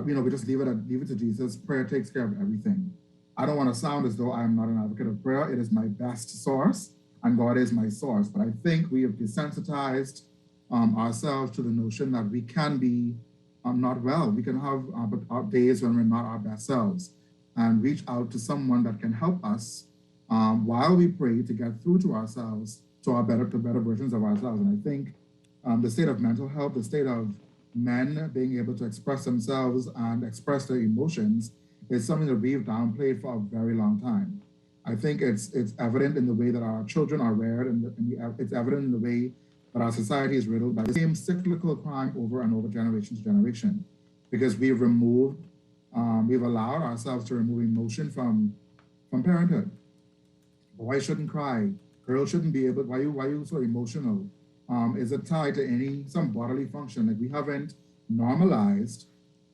we just leave it to Jesus. Prayer takes care of everything. I don't want to sound as though I'm not an advocate of prayer. It is my best source, and God is my source. But I think we have desensitized ourselves to the notion that we can be not well. We can have our days when we're not our best selves, and reach out to someone that can help us while we pray to get through to ourselves, to better versions of ourselves. And I think the state of mental health, the state of men being able to express themselves and express their emotions is something that we've downplayed for a very long time. I think it's evident in the way that our children are reared, and it's evident in the way that our society is riddled by the same cyclical crime over and over, generation to generation, because we've allowed ourselves to remove emotion from parenthood. Boys shouldn't cry. Girls shouldn't be able. Why you so emotional? Is it tied to some bodily function? Like, we haven't normalized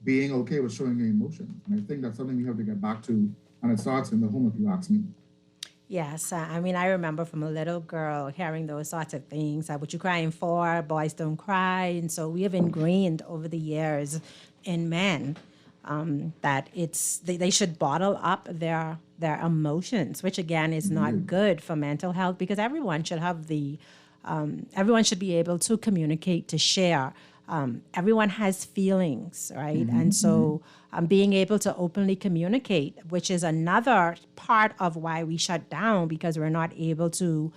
being okay with showing your emotions, and I think that's something we have to get back to, and it starts in the home, if you ask me.
Yes, I mean, I remember from a little girl hearing those sorts of things. What you crying for? Boys don't cry. And so we have ingrained over the years in men that they should bottle up their emotions, which again is not good for mental health, because everyone should have everyone should be able to communicate, to share. Everyone has feelings, right? And so being able to openly communicate, which is another part of why we shut down, because we're not able to,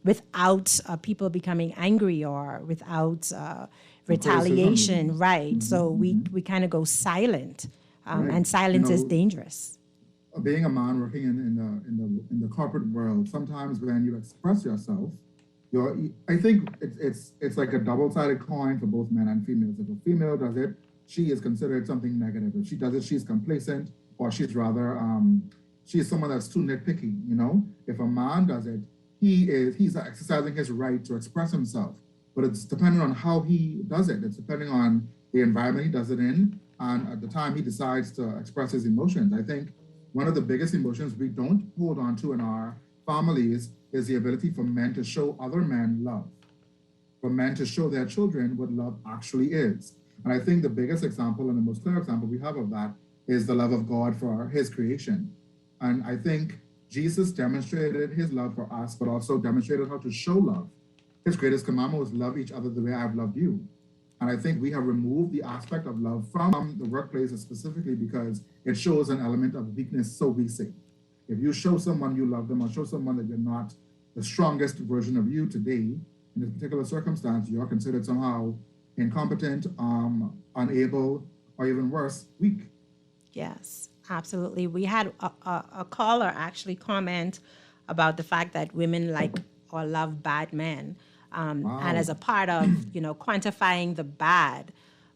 without people becoming angry or without retaliation, right? So we kind of go silent, and silence is dangerous.
Being a man working in the corporate world, sometimes when you express yourself, I think it's like a double-sided coin for both men and females. If a female does it, she is considered something negative. If she does it, she's complacent, or she's rather she's someone that's too nitpicky. If a man does it, he's exercising his right to express himself. But it's depending on how he does it. It's depending on the environment he does it in, and at the time he decides to express his emotions. I think one of the biggest emotions we don't hold on to in our families is the ability for men to show other men love, for men to show their children what love actually is. And I think the biggest example and the most clear example we have of that is the love of God for his creation. And I think Jesus demonstrated his love for us, but also demonstrated how to show love. His greatest commandment was love each other the way I've loved you. And I think we have removed the aspect of love from the workplace specifically because it shows an element of weakness, so we say. If you show someone you love them or show someone that you're not the strongest version of you today, in this particular circumstance, you are considered somehow incompetent, unable, or even worse, weak.
Yes, absolutely. We had a caller actually comment about the fact that women like or love bad men. And as a part of, quantifying the bad,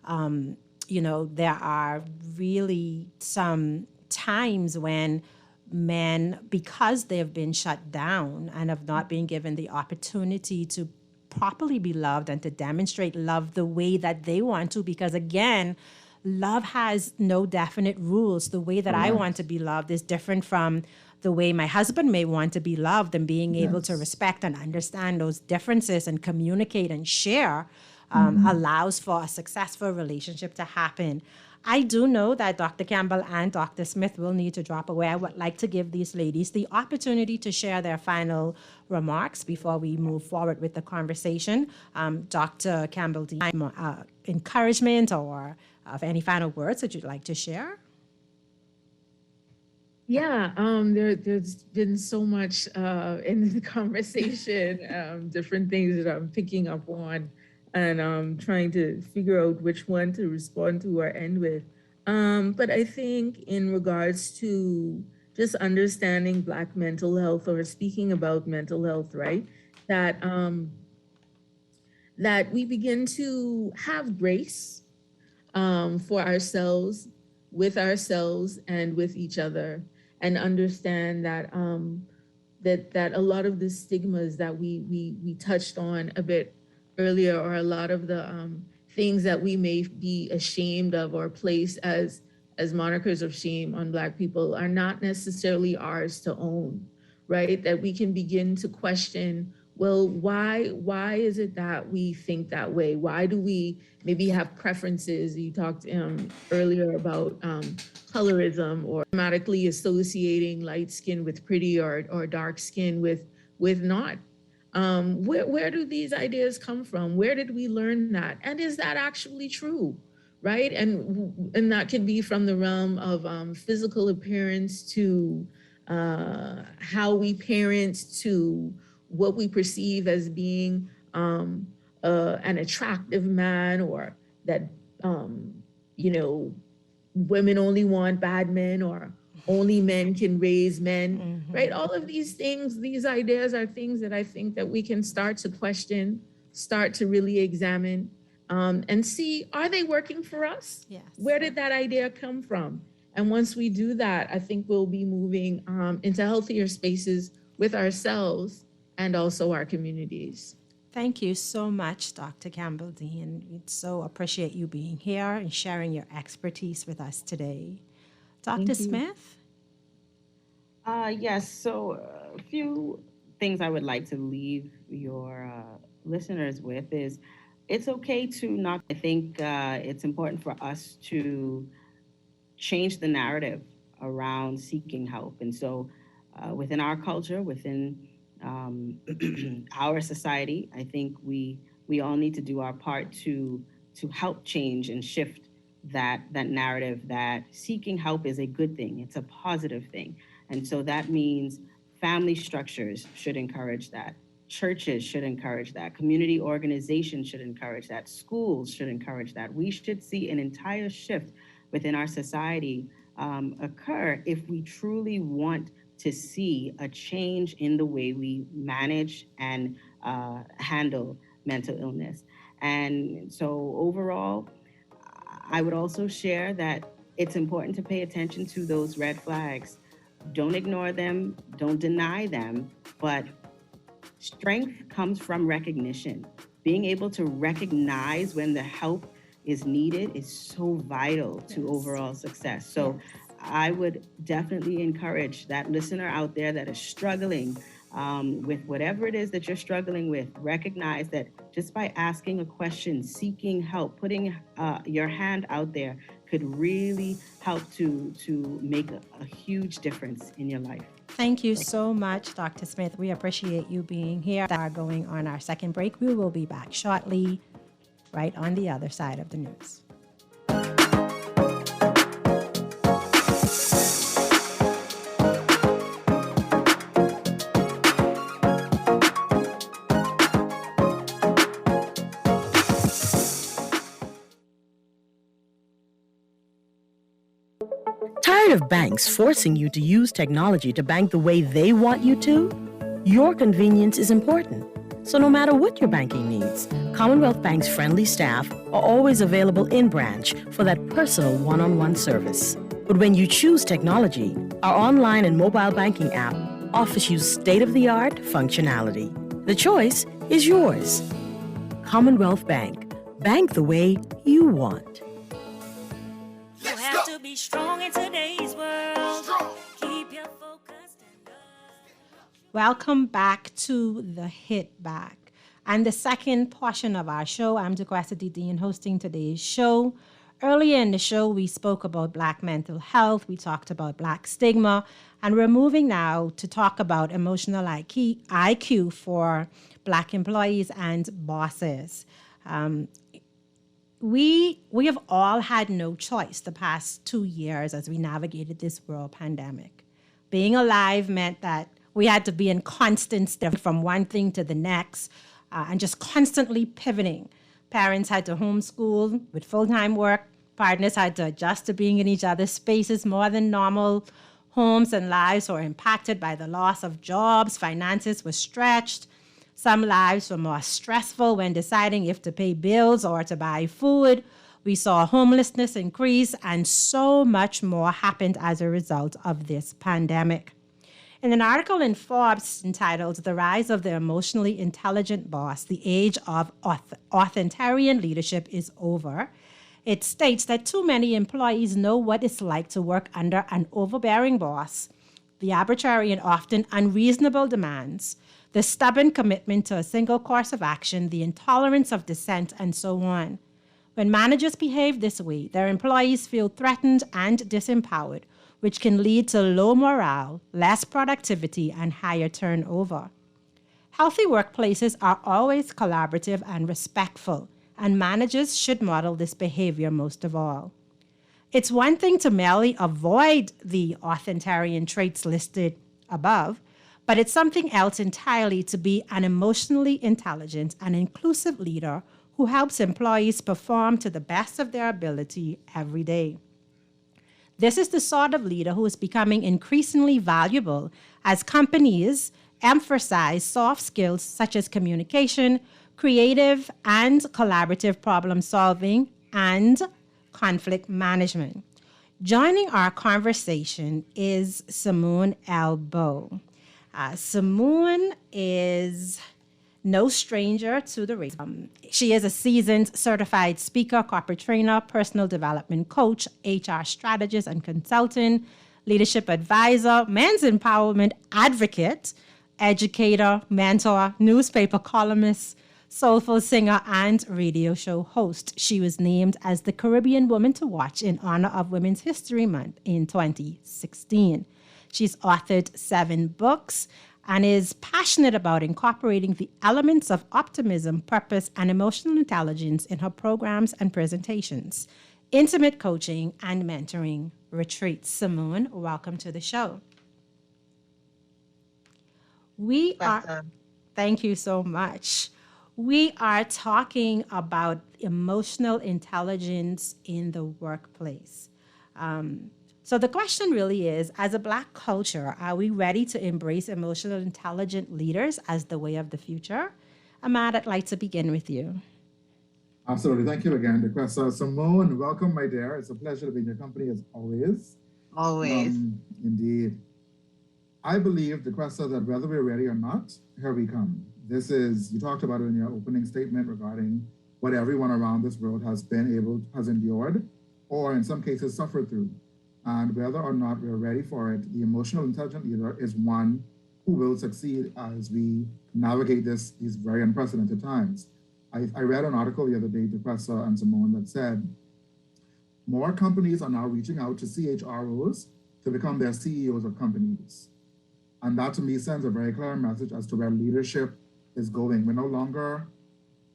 there are really some times when men, because they've been shut down and have not been given the opportunity to properly be loved and to demonstrate love the way that they want to, because again, love has no definite rules. The way that I want to be loved is different from the way my husband may want to be loved, and being able to respect and understand those differences and communicate and share allows for a successful relationship to happen. I do know that Dr. Campbell and Dr. Smith will need to drop away. I would like to give these ladies the opportunity to share their final remarks before we move forward with the conversation. Dr. Campbell, do you have encouragement or any final words that you'd like to share?
Yeah, there's been so much in the conversation, different things that I'm picking up on, and I'm trying to figure out which one to respond to or end with. But I think in regards to just understanding Black mental health, or speaking about mental health, right, that we begin to have grace for ourselves, with ourselves and with each other, and understand that that a lot of the stigmas that we touched on a bit earlier, or a lot of the things that we may be ashamed of or place as monikers of shame on Black people, are not necessarily ours to own, right? That we can begin to question, well, why is it that we think that way? Why do we maybe have preferences? You talked earlier about colorism, or automatically associating light skin with pretty, or dark skin with not. Where do these ideas come from? Where did we learn that? And is that actually true, right? And that can be from the realm of physical appearance to how we parent, to what we perceive as being an attractive man, or that, women only want bad men, or only men can raise men, right? All of these things, these ideas are things that I think that we can start to question, start to really examine, and see, are they working for us?
Yes.
Where did that idea come from? And once we do that, I think we'll be moving into healthier spaces with ourselves and also our communities.
Thank you so much, Dr. Campbell Dean. We so appreciate you being here and sharing your expertise with us today. Dr. Smith?
Yes, so a few things I would like to leave your listeners with is, it's okay to not, I think it's important for us to change the narrative around seeking help. And so within our culture, within our society, I think we all need to do our part to help change and shift that narrative that seeking help is a good thing. It's a positive thing. And so that means family structures should encourage that. Churches should encourage that. Community organizations should encourage that. Schools should encourage that. We should see an entire shift within our society occur if we truly want to see a change in the way we manage and handle mental illness. And so overall, I would also share that it's important to pay attention to those red flags. Don't ignore them, don't deny them, but strength comes from recognition. Being able to recognize when the help is needed is so vital to overall success. So I would definitely encourage that listener out there that is struggling with whatever it is that you're struggling with, recognize that just by asking a question, seeking help, putting your hand out there could really help to make a huge difference in your life.
Thank you so much, Dr. Smith. We appreciate you being here. We are going on our second break. We will be back shortly. right on the other side of the news.
Tired of banks forcing you to use technology to bank the way they want you to? Your convenience is important. So no matter what your banking needs, Commonwealth Bank's friendly staff are always available in branch for that personal one-on-one service. But when you choose technology, our online and mobile banking app offers you state-of-the-art functionality. The choice is yours. Commonwealth Bank. Bank the way you want.
You have to be strong in today's world. Keep your focus.
Welcome back to the Hit Back. And the second portion of our show, I'm DeQuesta Dean hosting today's show. Earlier in the show, we spoke about Black mental health. We talked about Black stigma. And we're moving now to talk about emotional IQ for Black employees and bosses. We have all had no choice the past 2 years as we navigated this world pandemic. Being alive meant that we had to be in constant step from one thing to the next and just constantly pivoting. Parents had to homeschool with full-time work. Partners had to adjust to being in each other's spaces more than normal. Homes and lives were impacted by the loss of jobs. Finances were stretched. Some lives were more stressful when deciding if to pay bills or to buy food. We saw homelessness increase, and so much more happened as a result of this pandemic. In an article in Forbes entitled The Rise of the Emotionally Intelligent Boss, the Age of Authoritarian Leadership is Over, it states that too many employees know what it's like to work under an overbearing boss, the arbitrary and often unreasonable demands, the stubborn commitment to a single course of action, the intolerance of dissent, and so on. When managers behave this way, their employees feel threatened and disempowered, which can lead to low morale, less productivity, and higher turnover. Healthy workplaces are always collaborative and respectful, and managers should model this behavior most of all. It's one thing to merely avoid the authoritarian traits listed above, but it's something else entirely to be an emotionally intelligent and inclusive leader who helps employees perform to the best of their ability every day. This is the sort of leader who is becoming increasingly valuable as companies emphasize soft skills such as communication, creative and collaborative problem solving, and conflict management. Joining our conversation is Simone Elbow. Simone is no stranger to the race. She is a seasoned certified speaker, corporate trainer, personal development coach, HR strategist and consultant, leadership advisor, men's empowerment advocate, educator, mentor, newspaper columnist, soulful singer, and radio show host. She was named as the Caribbean Woman to Watch in honor of Women's History Month in 2016. She's authored 7 books and is passionate about incorporating the elements of optimism, purpose, and emotional intelligence in her programs and presentations, intimate coaching, and mentoring retreats. Simone, welcome to the show. Thank you so much. We are talking about emotional intelligence in the workplace. So the question really is, as a Black culture, are we ready to embrace emotional intelligent leaders as the way of the future? Ahmad, I'd like to begin with you.
Absolutely. Thank you again, DeQuesta. Simone, welcome, my dear. It's a pleasure to be in your company as always.
Always.
Indeed. I believe, DeQuesta, that whether we're ready or not, here we come. This is, you talked about it in your opening statement regarding what everyone around this world has endured, or in some cases suffered through. And whether or not we're ready for it, the emotional intelligent leader is one who will succeed as we navigate these very unprecedented times. I read an article the other day, DeQuesta and Simone, that said, more companies are now reaching out to CHROs to become their CEOs of companies. And that to me sends a very clear message as to where leadership is going. We're no longer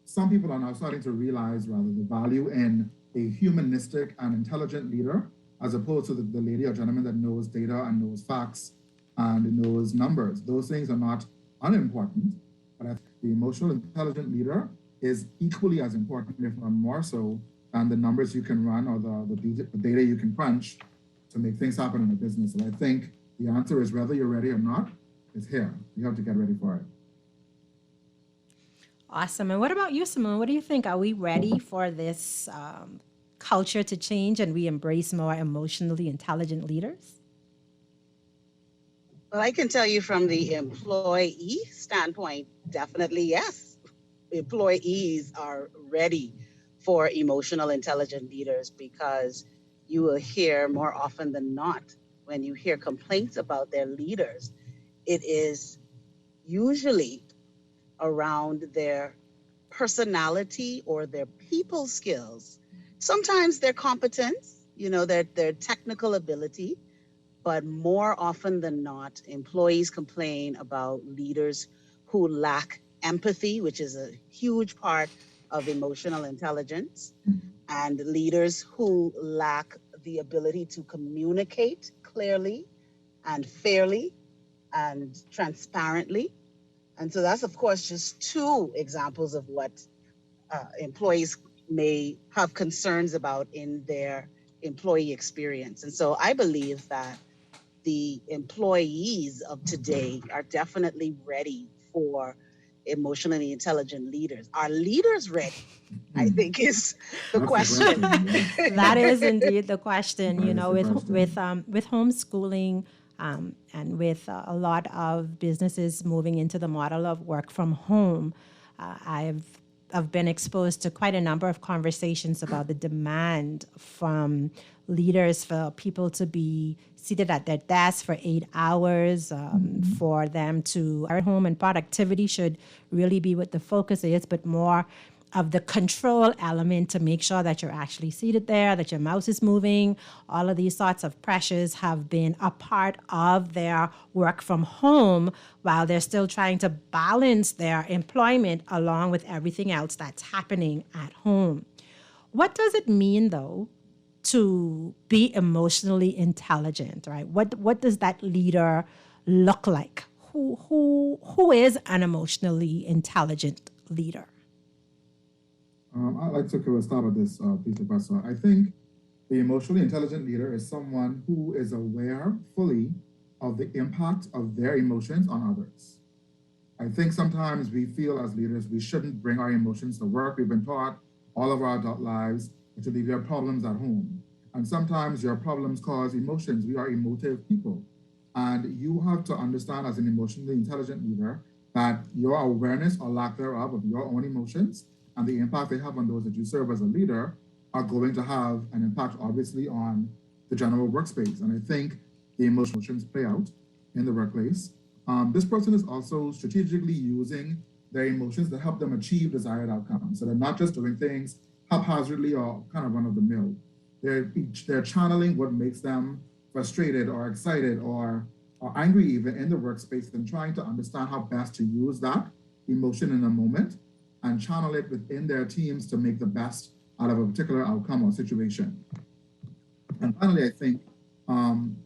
some people are now starting to realize rather the value in a humanistic and intelligent leader, as opposed to the lady or gentleman that knows data and knows facts and knows numbers. Those things are not unimportant, but I think the emotional intelligent leader is equally as important, if not more so, than the numbers you can run or the data you can crunch to make things happen in a business. And I think the answer is whether you're ready or not, it's here. You have to get ready for it.
Awesome. And what about you, Simone? What do you think? Are we ready for this culture to change and we embrace more emotionally intelligent leaders?
Well, I can tell you from the employee standpoint, definitely yes. Employees are ready for emotional intelligent leaders because you will hear more often than not when you hear complaints about their leaders, it is usually around their personality or their people skills. Sometimes their competence, their technical ability, but more often than not, employees complain about leaders who lack empathy, which is a huge part of emotional intelligence, and leaders who lack the ability to communicate clearly and fairly and transparently. And so that's, of course, just two examples of what employees may have concerns about in their employee experience. And so I believe that the employees of today are definitely ready for emotionally intelligent leaders. Are leaders ready? I think is the question.
That is indeed the question. With homeschooling and with a lot of businesses moving into the model of work from home, I've been exposed to quite a number of conversations about the demand from leaders for people to be seated at their desk for 8 hours, for them to at home, and productivity should really be what the focus is, but more of the control element to make sure that you're actually seated there, that your mouse is moving. All of these sorts of pressures have been a part of their work from home while they're still trying to balance their employment along with everything else that's happening at home. What does it mean, though, to be emotionally intelligent, right? What does that leader look like? Who is an emotionally intelligent leader?
I'd like to give a start at this, please, Professor. I think the emotionally intelligent leader is someone who is aware fully of the impact of their emotions on others. I think sometimes we feel as leaders we shouldn't bring our emotions to work. We've been taught all of our adult lives to leave your problems at home. And sometimes your problems cause emotions. We are emotive people. And you have to understand as an emotionally intelligent leader that your awareness or lack thereof of your own emotions and the impact they have on those that you serve as a leader are going to have an impact, obviously, on the general workspace. And I think the emotions play out in the workplace. This person is also strategically using their emotions to help them achieve desired outcomes. So they're not just doing things haphazardly or kind of run-of-the-mill. They're channeling what makes them frustrated or excited or angry even in the workspace and trying to understand how best to use that emotion in a moment and channel it within their teams to make the best out of a particular outcome or situation. And finally, I think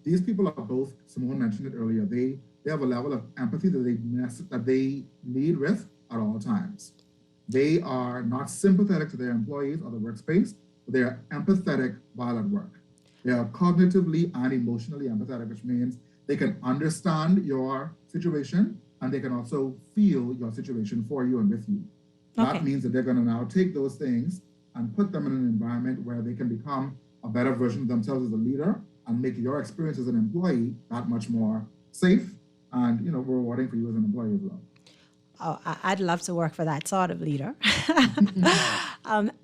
these people are both, Simone mentioned it earlier, they have a level of empathy that they lead with at all times. They are not sympathetic to their employees or the workspace, but they are empathetic while at work. They are cognitively and emotionally empathetic, which means they can understand your situation and they can also feel your situation for you and with you. Okay. That means that they're going to now take those things and put them in an environment where they can become a better version of themselves as a leader and make your experience as an employee that much more safe and rewarding for you as an employee as well.
Oh, I'd love to work for that sort of leader.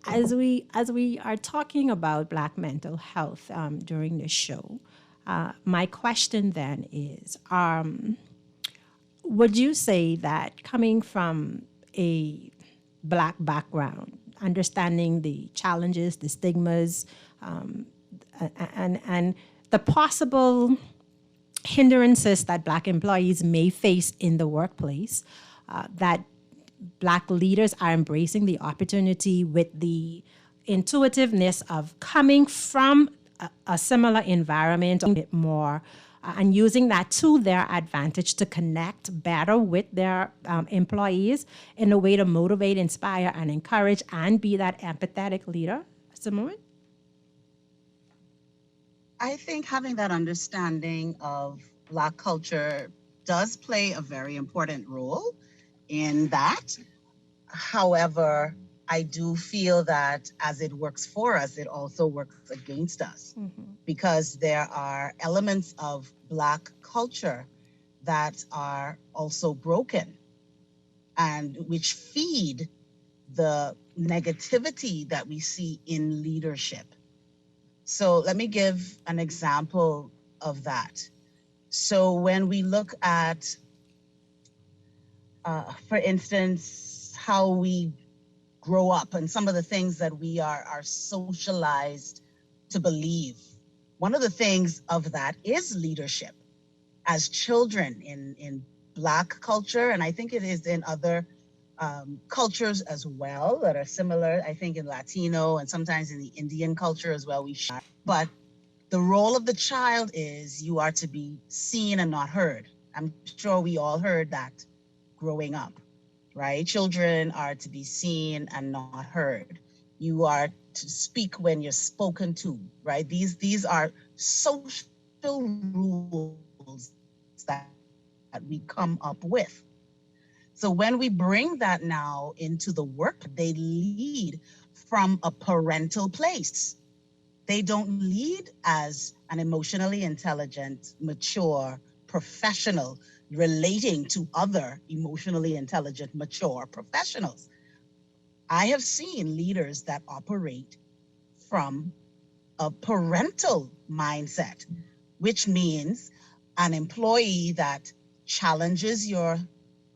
As we are talking about Black mental health during this show, my question then is, would you say that coming from a Black background, understanding the challenges, the stigmas, and the possible hindrances that Black employees may face in the workplace, that Black leaders are embracing the opportunity with the intuitiveness of coming from a similar environment a bit more and using that to their advantage to connect better with their employees in a way to motivate, inspire, and encourage and be that empathetic leader. Simone?
I think having that understanding of Black culture does play a very important role in that. However, I do feel that as it works for us, it also works against us because there are elements of Black culture that are also broken and which feed the negativity that we see in leadership. So let me give an example of that. So when we look at, for instance, how we grow up and some of the things that we are socialized to believe, one of the things of that is leadership. As children in Black culture, and I think it is in other cultures as well that are similar, I think in Latino and sometimes in the Indian culture as well, we share. But the role of the child is you are to be seen and not heard. I'm sure we all heard that growing up, right? Children are to be seen and not heard. You are to speak when you're spoken to, right? These are social rules that we come up with. So when we bring that now into the work, they lead from a parental place. They don't lead as an emotionally intelligent, mature professional relating to other emotionally intelligent, mature professionals. I have seen leaders that operate from a parental mindset, which means an employee that challenges your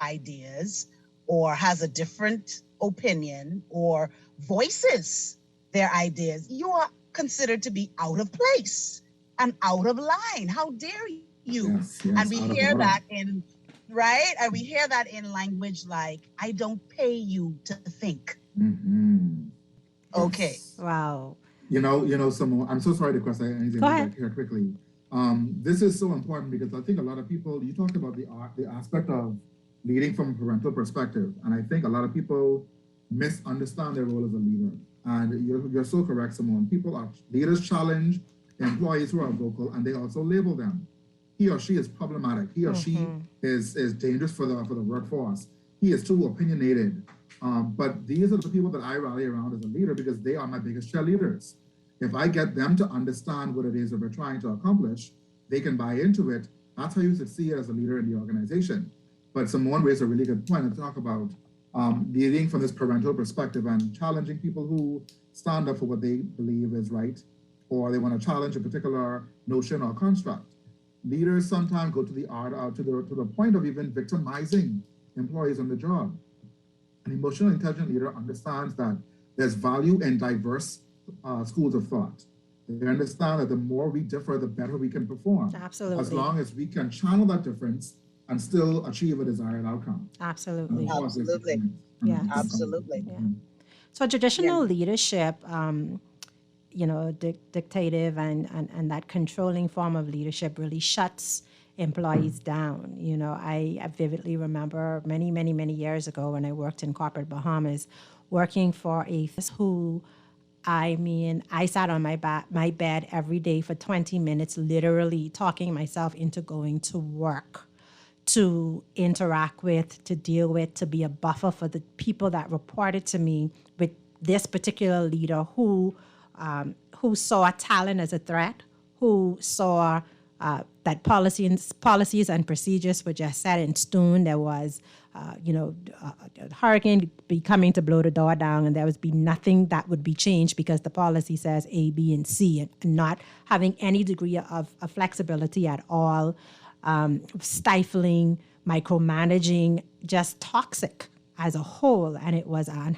ideas or has a different opinion or voices their ideas, you are considered to be out of place and out of line. How dare you?
Yes,
And we hear
order.
that in, right? And we hear that in language like, I don't pay you to think. Okay.
Wow.
You know, Simone, I'm so sorry to cross anything
Go ahead.
here quickly. This is so important because I think a lot of people, you talked about the aspect of leading from a parental perspective. And I think a lot of people misunderstand their role as a leader. And you're so correct, Simone. Leaders challenge employees who are vocal and they also label them. He or she is problematic. He or she is dangerous for the workforce. He is too opinionated. But these are the people that I rally around as a leader because they are my biggest cheerleaders. If I get them to understand what it is that we're trying to accomplish, they can buy into it. That's how you succeed as a leader in the organization. But Simone raised a really good point to talk about leading from this parental perspective and challenging people who stand up for what they believe is right, or they want to challenge a particular notion or construct. Leaders sometimes go to the point of even victimizing employees on the job. An emotionally intelligent leader understands that there's value in diverse schools of thought. They understand that the more we differ, the better we can perform.
Absolutely.
As long as we can channel that difference and still achieve a desired outcome.
Absolutely.
Absolutely.
Yes.
Absolutely.
Yeah. So traditional leadership, dictative and that controlling form of leadership really shuts employees down. I vividly remember many years ago when I worked in corporate Bahamas, working for I sat on my bed every day for 20 minutes, literally talking myself into going to work, to interact with, to deal with, to be a buffer for the people that reported to me with this particular leader who saw talent as a threat, who saw that policies and procedures were just set in stone. There was, a hurricane be coming to blow the door down, and there would be nothing that would be changed because the policy says A, B, and C, and not having any degree of flexibility at all, stifling, micromanaging, just toxic as a whole. And it was a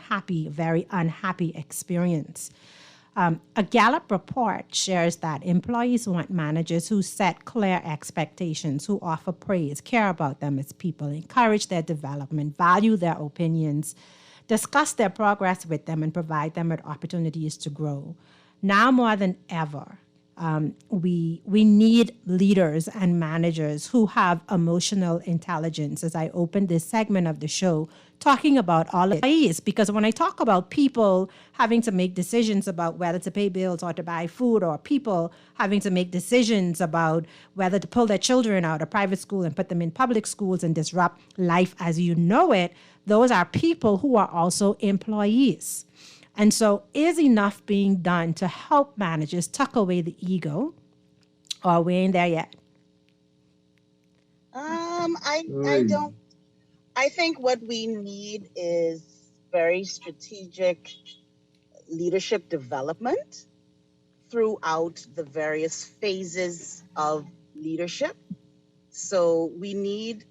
very unhappy experience. A Gallup report shares that employees want managers who set clear expectations, who offer praise, care about them as people, encourage their development, value their opinions, discuss their progress with them, and provide them with opportunities to grow. Now more than ever, we need leaders and managers who have emotional intelligence. As I opened this segment of the show, talking about all of these, because when I talk about people having to make decisions about whether to pay bills or to buy food, or people having to make decisions about whether to pull their children out of private school and put them in public schools and disrupt life as you know it, those are people who are also employees. And so is enough being done to help managers tuck away the ego, or we ain't there yet?
I think what we need is very strategic leadership development throughout the various phases of leadership. So we need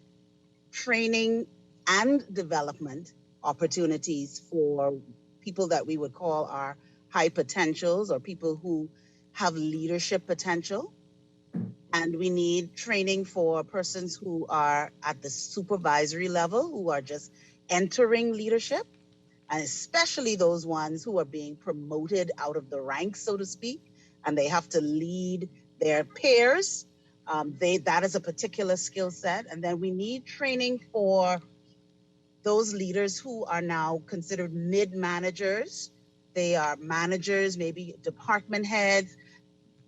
training and development opportunities for people that we would call our high potentials, or people who have leadership potential. And we need training for persons who are at the supervisory level, who are just entering leadership, and especially those ones who are being promoted out of the ranks, so to speak, and they have to lead their peers. That is a particular skill set. And then we need training for those leaders who are now considered mid-managers. They are managers, maybe department heads.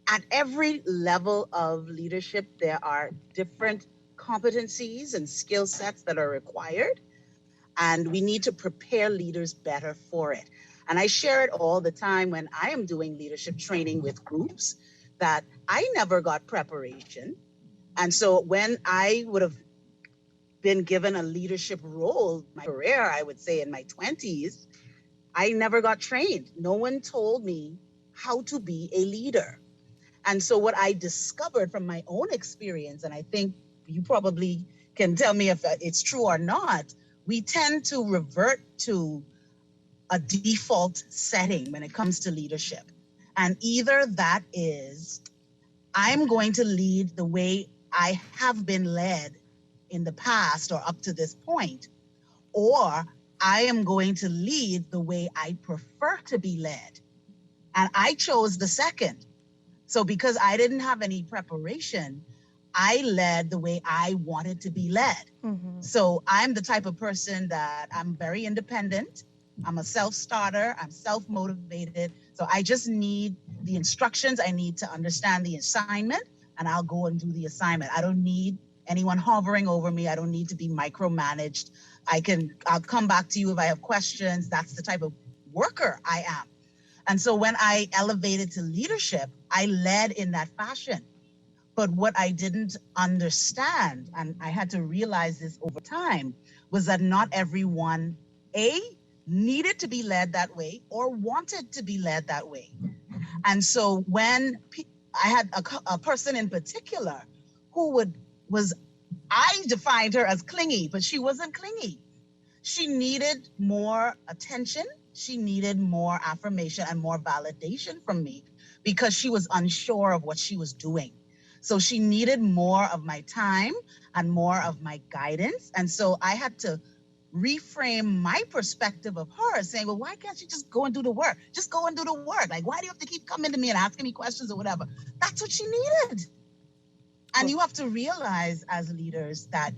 At every level of leadership, there are different competencies and skill sets that are required, and we need to prepare leaders better for it. And I share it all the time when I am doing leadership training with groups, that I never got preparation. And so when I would have been given a leadership role, my career, I would say in my 20s, I never got trained. No one told me how to be a leader. And so what I discovered from my own experience, and I think you probably can tell me if it's true or not, we tend to revert to a default setting when it comes to leadership. And either that is, I'm going to lead the way I have been led in the past or up to this point, or I am going to lead the way I prefer to be led. And I chose the second. So because I didn't have any preparation, I led the way I wanted to be led. Mm-hmm. So I'm the type of person that I'm very independent. I'm a self-starter. I'm self-motivated. So I just need the instructions. I need to understand the assignment, and I'll go and do the assignment. I don't need anyone hovering over me. I don't need to be micromanaged. I'll come back to you if I have questions. That's the type of worker I am. And so when I elevated to leadership, I led in that fashion. But what I didn't understand, and I had to realize this over time, was that not everyone, needed to be led that way or wanted to be led that way. And so when I had a person in particular who I defined her as clingy, but she wasn't clingy. She needed more attention. She needed more affirmation and more validation from me because she was unsure of what she was doing. So she needed more of my time and more of my guidance. And so I had to reframe my perspective of her, saying, well, why can't you just go and do the work? Just go and do the work. Like, why do you have to keep coming to me and asking me questions or whatever? That's what she needed. And you have to realize as leaders that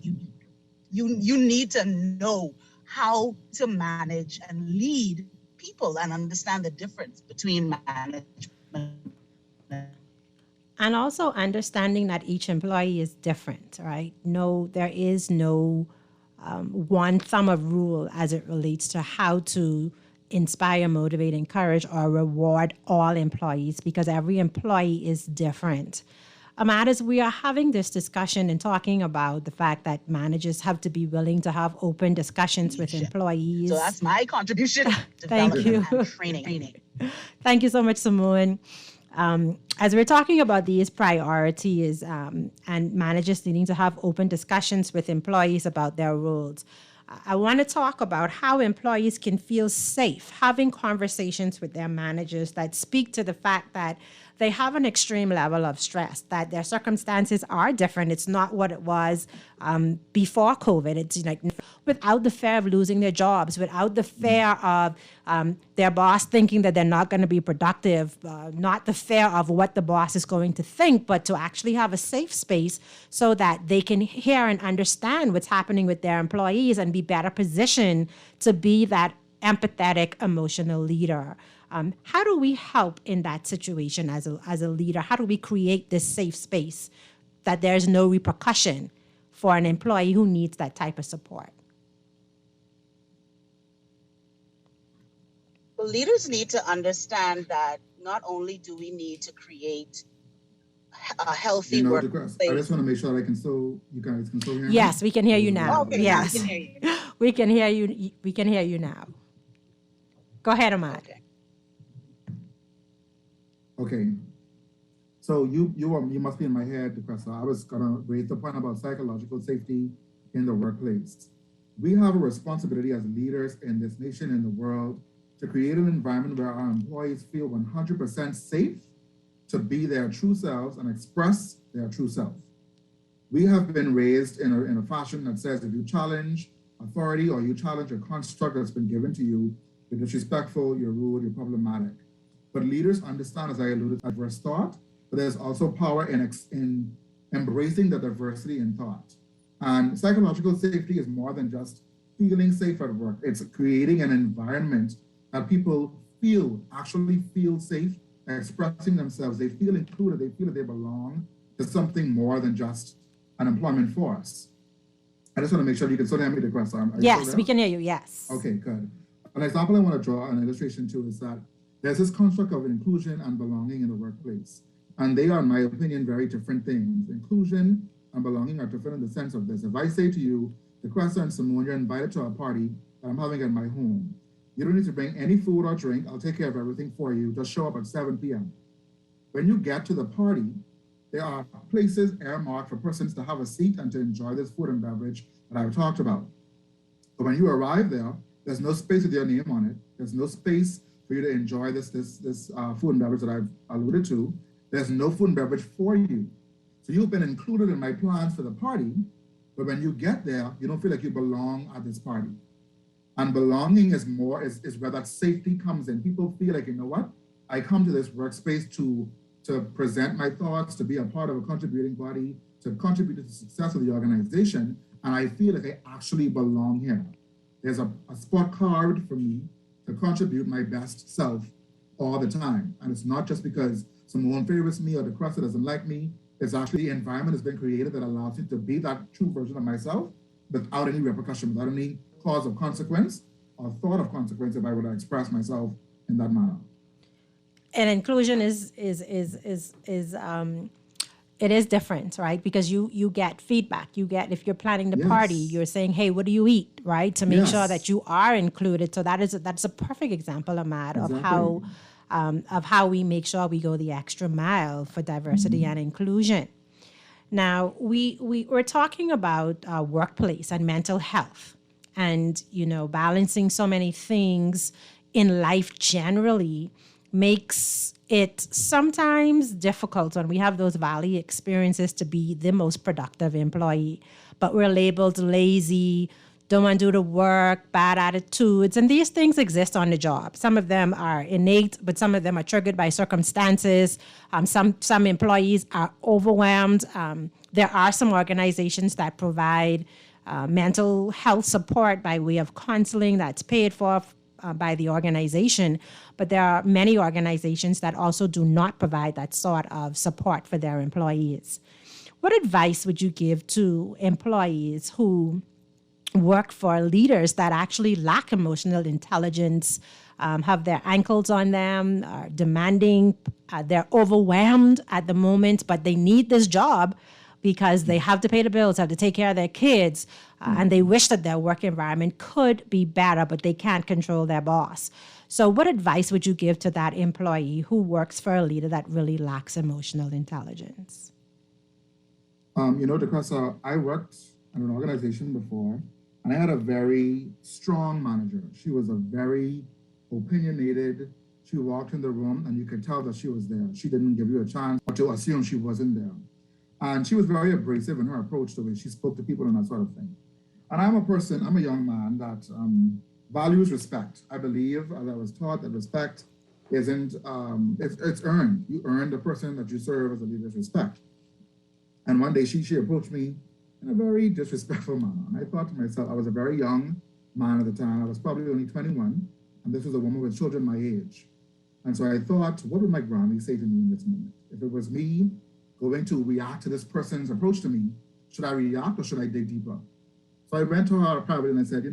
you need to know how to manage and lead people and understand the difference between management.
And also understanding that each employee is different, right? No, there is no one thumb of rule as it relates to how to inspire, motivate, encourage, or reward all employees, because every employee is different. As we are having this discussion and talking about the fact that managers have to be willing to have open discussions with employees.
So that's my contribution.
Thank you.
And training.
Thank you so much, Simone. As we're talking about these priorities and managers needing to have open discussions with employees about their roles, I want to talk about how employees can feel safe having conversations with their managers that speak to the fact that they have an extreme level of stress, that their circumstances are different. It's not what it was before COVID. It's like without the fear of losing their jobs, without the fear of their boss thinking that they're not going to be productive, not the fear of what the boss is going to think, but to actually have a safe space so that they can hear and understand what's happening with their employees and be better positioned to be that empathetic, emotional leader. How do we help in that situation as a leader? How do we create this safe space that there's no repercussion for an employee who needs that type of support?
Well, leaders need to understand that not only do we need to create a healthy workplace.
I just want to make sure you guys can still hear me.
Yes, we can hear you now.
Okay,
yes,
we can hear you.
We can hear you. We can hear you now. Go ahead, Ahmad.
Okay. So you must be in my head, Professor. I was gonna raise the point about psychological safety in the workplace. We have a responsibility as leaders in this nation, in the world, to create an environment where our employees feel 100% safe to be their true selves and express their true self. We have been raised in a fashion that says if you challenge authority or you challenge a construct that's been given to you, you're disrespectful, you're rude, you're problematic. But leaders understand, as I alluded to, diverse thought, but there's also power in embracing the diversity in thought. And psychological safety is more than just feeling safe at work. It's creating an environment that people actually feel safe, expressing themselves. They feel included. They feel that they belong to something more than just an employment force. I just want to make sure you can still hear me, DeGrasse.
Yes, we can hear you. Yes.
Okay, good. An example I want to draw, an illustration to, is that there's this construct of inclusion and belonging in the workplace. And they are, in my opinion, very different things. Inclusion and belonging are different in the sense of this. If I say to you, DeGrasse and Simone, you're invited to a party that I'm having at my home. You don't need to bring any food or drink. I'll take care of everything for you. Just show up at 7 p.m. When you get to the party, there are places earmarked for persons to have a seat and to enjoy this food and beverage that I've talked about. But when you arrive there, there's no space with your name on it. There's no space for you to enjoy this food and beverage that I've alluded to. There's no food and beverage for you. So you've been included in my plans for the party, but when you get there, you don't feel like you belong at this party. And belonging is where that safety comes in. People feel like, you know what? I come to this workspace to present my thoughts, to be a part of a contributing body, to contribute to the success of the organization, and I feel like I actually belong here. There's a spot carved for me to contribute my best self all the time. And it's not just because someone favors me or the crowd doesn't like me. It's actually the environment has been created that allows me to be that true version of myself without any repercussion, without any cause of consequence or thought of consequence if I were to express myself in that manner.
And inclusion is it is different, right? Because you get feedback. You get, if you're planning the party, you're saying, hey, what do you eat, right? To make sure that you are included. So that's a perfect example, Ahmad, of how we make sure we go the extra mile for diversity and inclusion. Now, we're talking about workplace and mental health and, balancing so many things in life generally makes it sometimes difficult when we have those valley experiences to be the most productive employee, but we're labeled lazy, don't want to do the work, bad attitudes, and these things exist on the job. Some of them are innate, but some of them are triggered by circumstances. Some employees are overwhelmed. There are some organizations that provide mental health support by way of counseling that's paid for by the organization, but there are many organizations that also do not provide that sort of support for their employees. What advice would you give to employees who work for leaders that actually lack emotional intelligence, have their ankles on them, are demanding, they're overwhelmed at the moment, but they need this job because they have to pay the bills, have to take care of their kids, and they wish that their work environment could be better, but they can't control their boss. So what advice would you give to that employee who works for a leader that really lacks emotional intelligence?
DeGrasse, I worked at an organization before, And I had a very strong manager. She was a very opinionated. She walked in the room and you could tell that she was there. She didn't give you a chance to assume she wasn't there. And she was very abrasive in her approach, the way she spoke to people and that sort of thing. And I'm a young man that values respect. I believe, as I was taught, that respect isn't, it's earned. You earn the person that you serve as a leader's respect. And one day she approached me in a very disrespectful manner. And I thought to myself, I was a very young man at the time. I was probably only 21. And this was a woman with children my age. And so I thought, what would my Grammy say to me in this moment? If it was me going to react to this person's approach to me, should I react or should I dig deeper? So I went to her privately and I said,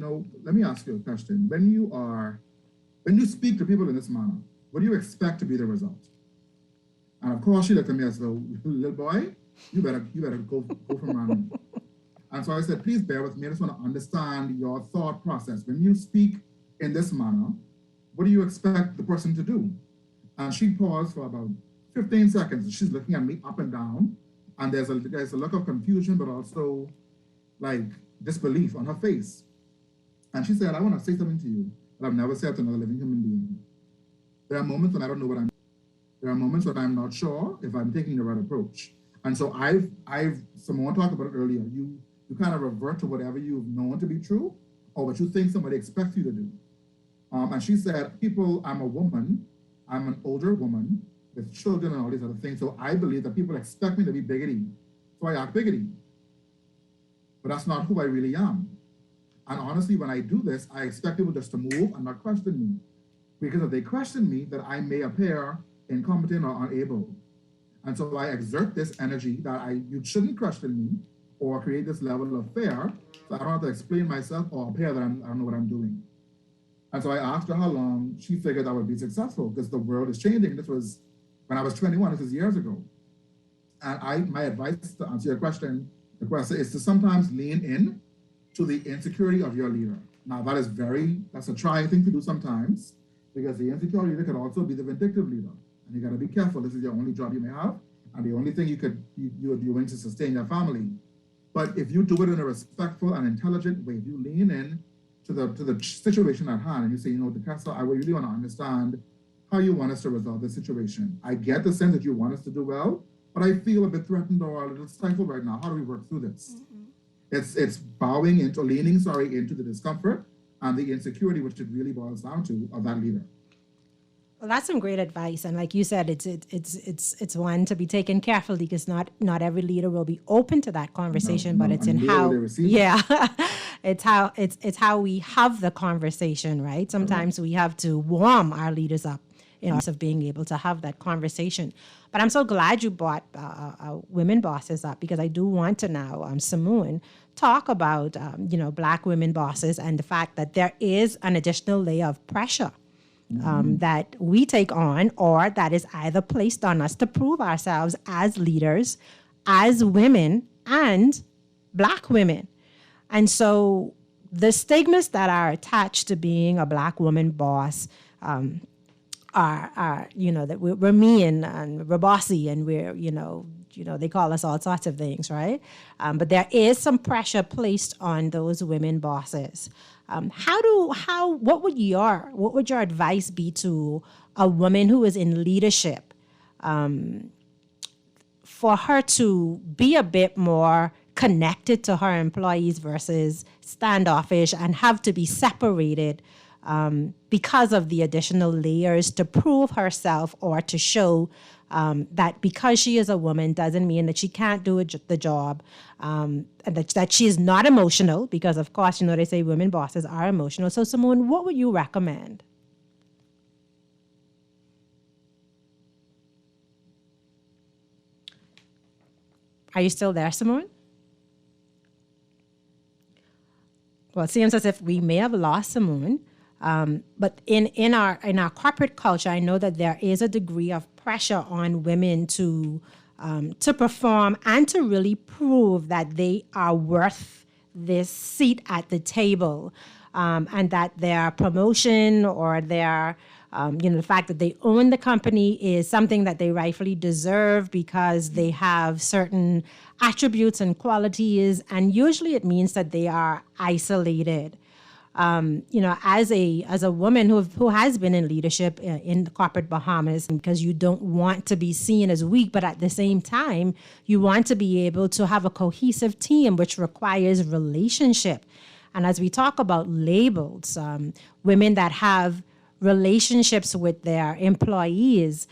let me ask you a question. When you speak to people in this manner, what do you expect to be the result? And of course she looked at me as though, little boy, you better go from around me. And so I said, please bear with me. I just want to understand your thought process. When you speak in this manner, what do you expect the person to do? And she paused for about 15 seconds. She's looking at me up and down. And there's a look of confusion, but also like disbelief on her face. And she said, I want to say something to you that I've never said to another living human being. There are moments when I don't know what I'm doing. There are moments when I'm not sure if I'm taking the right approach. And so Simone talked about it earlier. You kind of revert to whatever you've known to be true or what you think somebody expects you to do. And she said, I'm a woman, I'm an older woman with children and all these other things. So I believe that people expect me to be biggity. So I act biggity. But that's not who I really am. And honestly, when I do this, I expect people just to move and not question me. Because if they question me, that I may appear incompetent or unable. And so I exert this energy that you shouldn't question me or create this level of fear, so I don't have to explain myself or appear that I don't know what I'm doing. And so I asked her how long she figured I would be successful, because the world is changing. This was when I was 21, this is years ago. And my advice to answer your question, the question is to sometimes lean in to the insecurity of your leader. Now that's a trying thing to do sometimes, because the insecure leader could also be the vindictive leader. And you gotta be careful. This is your only job you may have, and the only thing you're doing to sustain your family. But if you do it in a respectful and intelligent way, if you lean in to the situation at hand and you say, DeCastro, I really want to understand how you want us to resolve this situation. I get the sense that you want us to do well, but I feel a bit threatened or a little stifled right now. How do we work through this? Mm-hmm. It's leaning into the discomfort and the insecurity, which it really boils down to, of that leader.
Well, that's some great advice, and like you said, it's one to be taken carefully, because not every leader will be open to that conversation, but it's in how, it's how we have the conversation, right? Sometimes we have to warm our leaders up in terms of being able to have that conversation. But I'm so glad you brought women bosses up, because I do want to now, Simone, talk about Black women bosses and the fact that there is an additional layer of pressure that we take on, or that is either placed on us to prove ourselves as leaders, as women, and Black women. And so the stigmas that are attached to being a Black woman boss are that we're mean and we're bossy and we're, they call us all sorts of things, right? But there is some pressure placed on those women bosses. What would your advice be to a woman who is in leadership, for her to be a bit more connected to her employees versus standoffish and have to be separated because of the additional layers to prove herself or to show that because she is a woman doesn't mean that she can't do the job, and that she is not emotional, because of course, they say women bosses are emotional. So Simone, what would you recommend? Are you still there, Simone? Well, it seems as if we may have lost Simone. But in our corporate culture, I know that there is a degree of pressure on women to perform and to really prove that they are worth this seat at the table, and that their promotion or their The fact that they own the company is something that they rightfully deserve because they have certain attributes and qualities, and usually it means that they are isolated. As a woman who has been in leadership in the corporate Bahamas, because you don't want to be seen as weak, but at the same time, you want to be able to have a cohesive team, which requires relationship. And as we talk about labels, women that have relationships with their employees,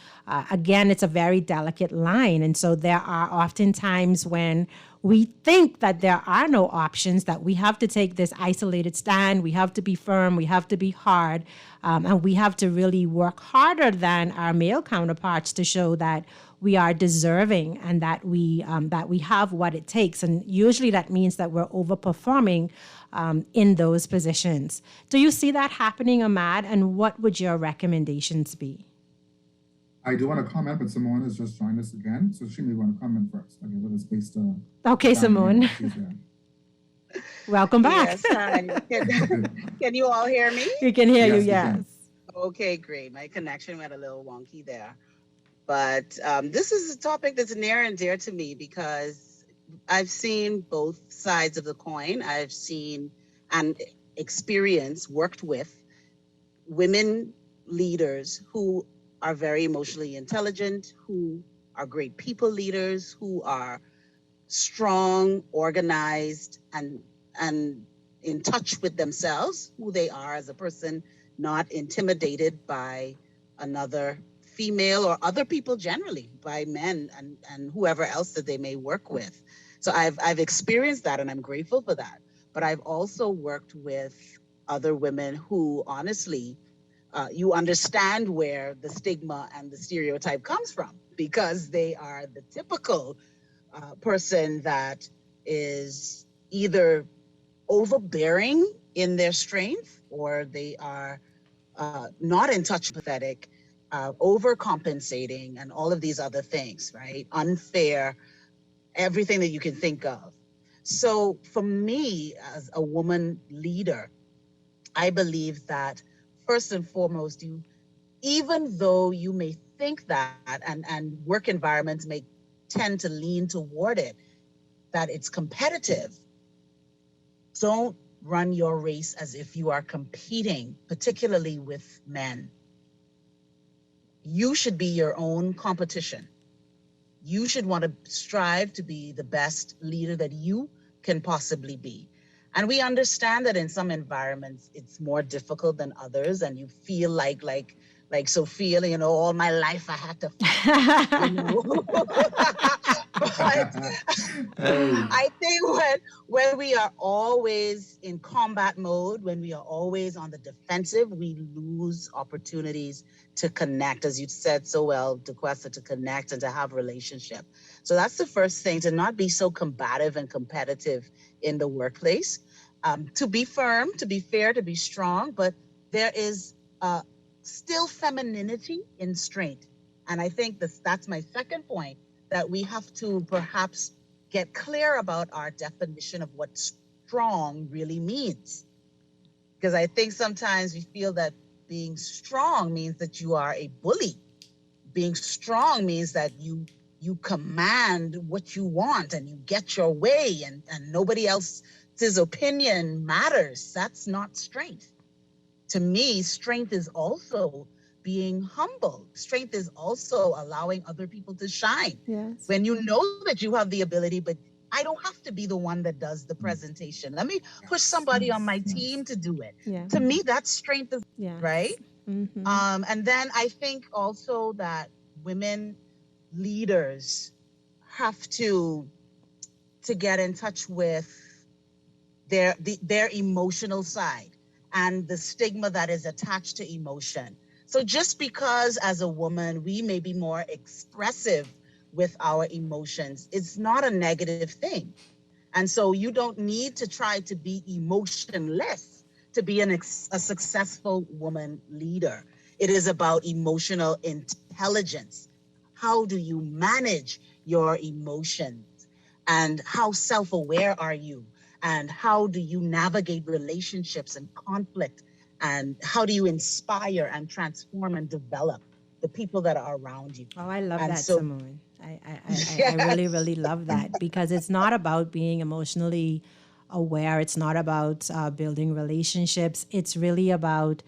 again, it's a very delicate line. And so there are often times when we think that there are no options, that we have to take this isolated stand, we have to be firm, we have to be hard, and we have to really work harder than our male counterparts to show that we are deserving and that we have what it takes. And usually that means that we're overperforming in those positions. Do you see that happening, Ahmad? And what would your recommendations be?
I do want to comment, but Simone has just joined us again, so she may want to comment first. Okay, let us space to.
Okay, Simone. Welcome back.
Yes, hi. Can you all hear me?
We can hear you, yes.
Okay, great. My connection went a little wonky there. But this is a topic that's near and dear to me because I've seen both sides of the coin. I've seen and worked with women leaders who are very emotionally intelligent, who are great people leaders, who are strong, organized, and in touch with themselves, who they are as a person, not intimidated by another female or other people generally, by men and whoever else that they may work with. So I've experienced that and I'm grateful for that. But I've also worked with other women who honestly, you understand where the stigma and the stereotype comes from because they are the typical person that is either overbearing in their strength or they are not in touch, pathetic, overcompensating, and all of these other things, right? Unfair, everything that you can think of. So for me, as a woman leader, I believe that first and foremost, even though you may think that, and work environments may tend to lean toward it, that it's competitive, don't run your race as if you are competing, particularly with men. You should be your own competition. You should want to strive to be the best leader that you can possibly be. And we understand that in some environments, it's more difficult than others. And you feel like Sophia, all my life I had to fight, But I think when we are always in combat mode, when we are always on the defensive, we lose opportunities to connect, as you said so well, DeQuesta, to connect and to have relationship. So that's the first thing, to not be so combative and competitive in the workplace. To be firm, to be fair, to be strong, but there is still femininity in strength. And I think that's my second point, that we have to perhaps get clear about our definition of what strong really means. Because I think sometimes we feel that being strong means that you are a bully. Being strong means that you command what you want and you get your way and nobody else's opinion matters. That's not strength. To me, strength is also being humble. Strength is also allowing other people to shine.
Yes.
When you know that you have the ability, but I don't have to be the one that does the presentation. Let me push somebody on my team to do it.
Yeah.
To me, that's strength, right?
Mm-hmm.
And then I think also that women leaders have to get in touch with their emotional side and the stigma that is attached to emotion. So just because as a woman, we may be more expressive with our emotions, it's not a negative thing. And so you don't need to try to be emotionless to be a successful woman leader. It is about emotional intelligence. How do you manage your emotions? And how self-aware are you? And how do you navigate relationships and conflict And how do you inspire and transform and develop the people that are around you?
Oh, I love
And
that,
so-
Simone. I really, really love that, because it's not about being emotionally aware. It's not about building relationships. It's really about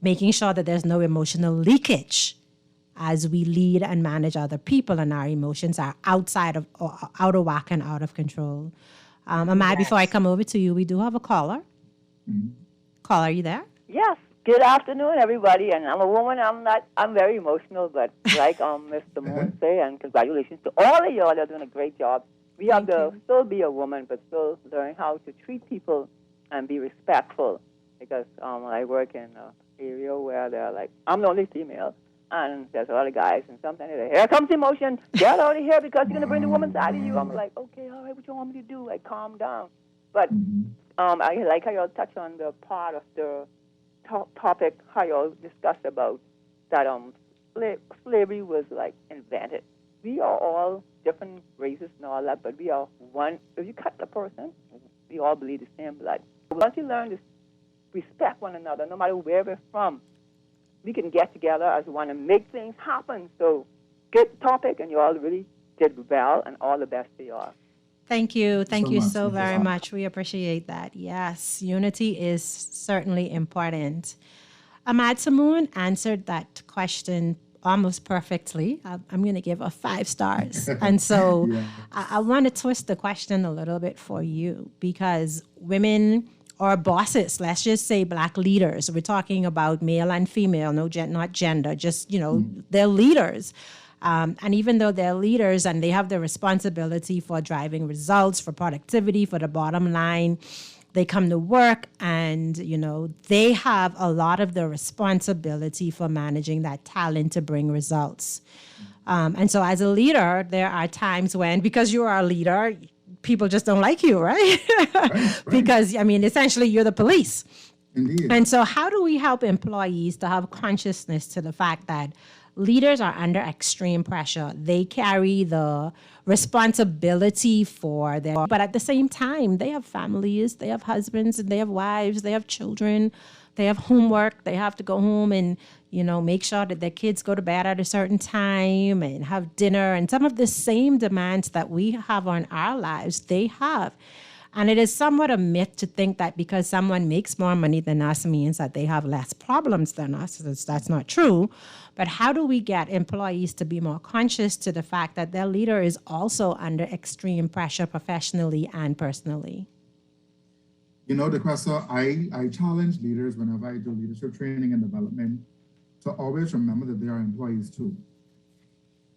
making sure that there's no emotional leakage as we lead and manage other people and our emotions are out of whack and out of control. Ahmad, before I come over to you, we do have a caller. Caller, are you there?
Yes. Good afternoon, everybody. And I'm a woman. I'm very emotional, but like Mr. Moon say, and congratulations to all of y'all. They're doing a great job. We have to still be a woman, but still learn how to treat people and be respectful. Because I work in an area where they're like, I'm the only female, and there's a lot of guys, and sometimes they're like, here comes emotion, get out of here because you're going to bring the woman's side of you. I'm like, okay, all right, what you want me to do? Like, calm down. But I like how y'all touch on the part of the topic, how y'all discussed about that slavery was like invented. We are all different races and all that, but we are one. If you cut the person, we all bleed the same blood. Once you learn to respect one another, no matter where we're from, we can get together as one and make things happen. So good topic, and you all really did well, and all the best to you all.
Thank you. Thank you so
much.
very much. We appreciate that. Yes, unity is certainly important. Ahmad Samoon answered that question almost perfectly. I'm going to give her 5 stars. And so I want to twist the question a little bit for you, because women or bosses, let's just say Black leaders, we're talking about male and female, not gender, just, they're leaders. And even though they're leaders and they have the responsibility for driving results, for productivity, for the bottom line, they come to work and, they have a lot of the responsibility for managing that talent to bring results. And so as a leader, there are times when, because you are a leader, people just don't like you, right? Right. Because, essentially you're the police.
Indeed.
And so how do we help employees to have consciousness to the fact that leaders are under extreme pressure? They carry the responsibility for their, but at the same time, they have families, they have husbands, and they have wives, they have children, they have homework, they have to go home and, make sure that their kids go to bed at a certain time and have dinner. And some of the same demands that we have on our lives, they have. And it is somewhat a myth to think that because someone makes more money than us means that they have less problems than us. That's not true. But how do we get employees to be more conscious to the fact that their leader is also under extreme pressure professionally and personally?
DeQuesta, I challenge leaders whenever I do leadership training and development to always remember that they are employees too.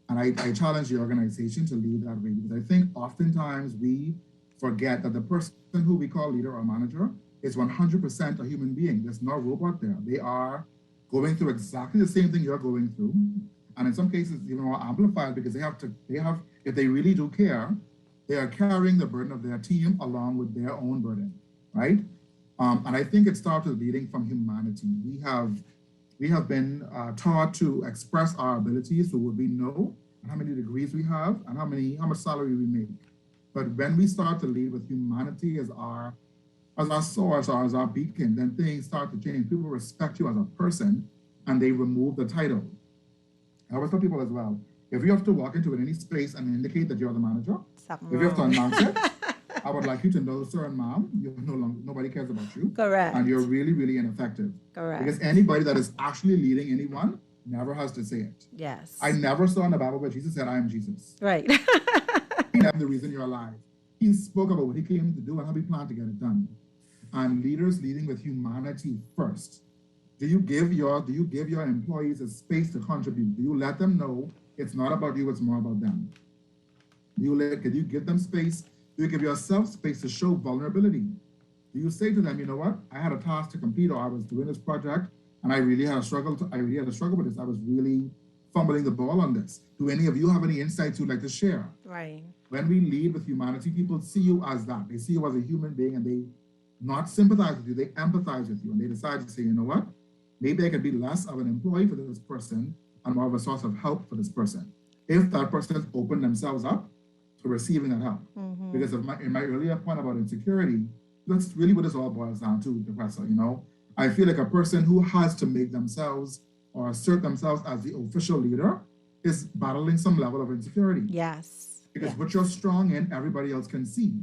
And I challenge the organization to lead that way, because I think oftentimes we forget that the person who we call leader or manager is 100% a human being. There's no robot there. They are going through exactly the same thing you're going through. And in some cases, even more amplified, because if they really do care, they are carrying the burden of their team along with their own burden, right? And I think it starts with leading from humanity. We have been taught to express our abilities, so we know how many degrees we have and how much salary we make. But when we start to lead with humanity as our source or as our beacon, then things start to change. People respect you as a person, and they remove the title. I always tell people as well, if you have to walk into any space and indicate that you're the manager, if you have to announce it, I would like you to know, sir and ma'am, nobody cares about you.
Correct.
And you're really, really ineffective.
Correct.
Because anybody that is actually leading anyone never has to say it.
Yes.
I never saw in the Bible where Jesus said, I am Jesus.
Right.
I'm the reason you're alive. He spoke about what he came to do and how he planned to get it done. And leaders leading with humanity first. Do you give your employees a space to contribute? Do you let them know it's not about you, it's more about them? Can you give them space? Do you give yourself space to show vulnerability? Do you say to them, you know what? I had a task to complete, or I was doing this project and I really had a struggle with this. I was really fumbling the ball on this. Do any of you have any insights you'd like to share?
Right.
When we lead with humanity, people see you as that. They see you as a human being, and they not sympathize with you, they empathize with you. And they decide to say, you know what? Maybe I could be less of an employee for this person and more of a source of help for this person. If that person has opened themselves up to receiving that help. Mm-hmm. Because in my earlier point about insecurity, that's really what this all boils down to, Professor, you know? I feel like a person who has to make themselves or assert themselves as the official leader is battling some level of insecurity.
Yes.
Because what you're strong in, everybody else can see.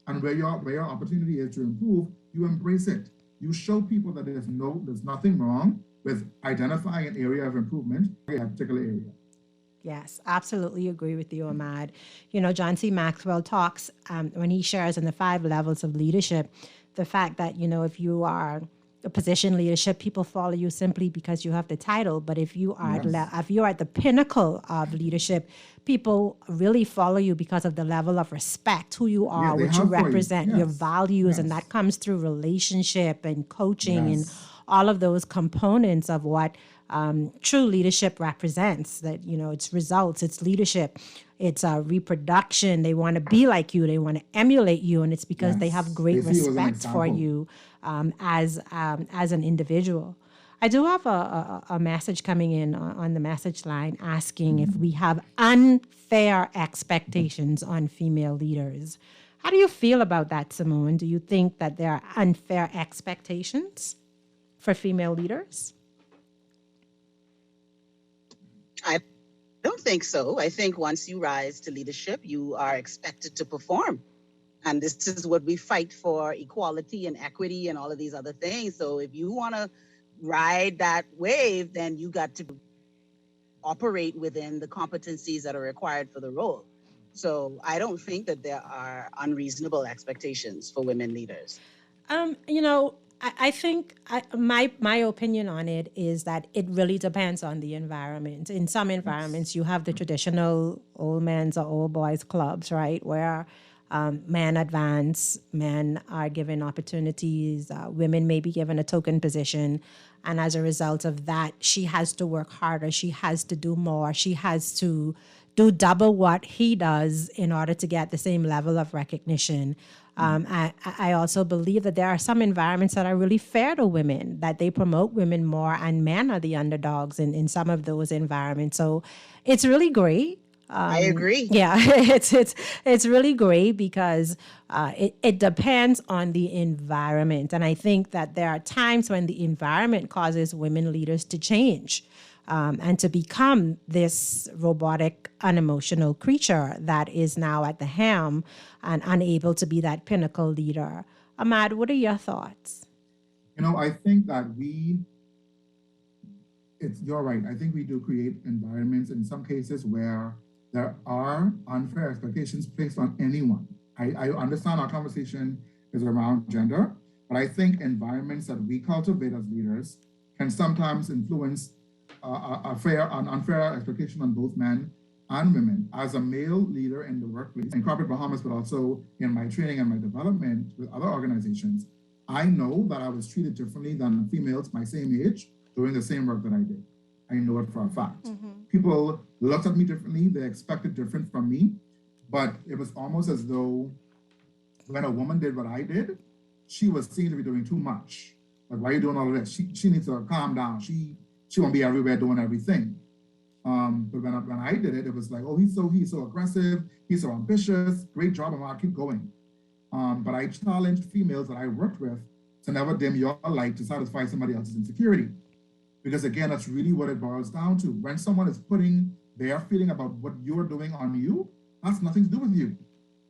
And where your opportunity is to improve, you embrace it. You show people that there's nothing wrong with identifying an area of improvement in a particular area.
Yes, absolutely agree with you, Ahmad. You know, John C. Maxwell talks when he shares in the 5 levels of leadership, the fact that, you know, if you are a position leadership, people follow you simply because you have the title. But if you are if you are at the pinnacle of leadership, people really follow you because of the level of respect, who you are, what you represent, your values, and that comes through relationship and coaching and all of those components of what true leadership represents. That, you know, it's results, it's leadership, it's reproduction. They want to be like you, they want to emulate you, and it's because they have great respect for you as an individual. I do have a message coming in on the message line asking if we have unfair expectations on female leaders. How do you feel about that, Simone? Do you think that there are unfair expectations for female leaders?
I don't think so. I think once you rise to leadership, you are expected to perform. And this is what we fight for, equality and equity and all of these other things. So if you want to ride that wave, then you got to operate within the competencies that are required for the role. So I don't think that there are unreasonable expectations for women leaders.
You know, I think my opinion on it is that it really depends on the environment. In some environments, you have the traditional old men's or old boys clubs, right, where men advance, men are given opportunities, women may be given a token position. And as a result of that, she has to work harder. She has to do more. She has to do double what he does in order to get the same level of recognition. I also believe that there are some environments that are really fair to women, that they promote women more and men are the underdogs in some of those environments. So it's really great.
I agree.
Yeah, it's really great because it depends on the environment. And I think that there are times when the environment causes women leaders to change and to become this robotic, unemotional creature that is now at the helm and unable to be that pinnacle leader. Ahmad, what are your thoughts?
You know, I think that you're right. I think we do create environments in some cases where there are unfair expectations placed on anyone. I understand our conversation is around gender, but I think environments that we cultivate as leaders can sometimes influence an unfair expectation on both men and women. As a male leader in the workplace, in corporate Bahamas, but also in my training and my development with other organizations, I know that I was treated differently than females my same age doing the same work that I did. I know it for a fact. People looked at me differently. They expected different from me, but it was almost as though when a woman did what I did, she was seen to be doing too much. Like, why are you doing all of this? She needs to calm down. She won't be everywhere doing everything. But when I did it, it was like, oh, he's so aggressive. He's so ambitious. Great job, and I'll keep going. But I challenged females that I worked with to never dim your light to satisfy somebody else's insecurity. Because again, that's really what it boils down to. When someone is putting their feeling about what you're doing on you, that's nothing to do with you.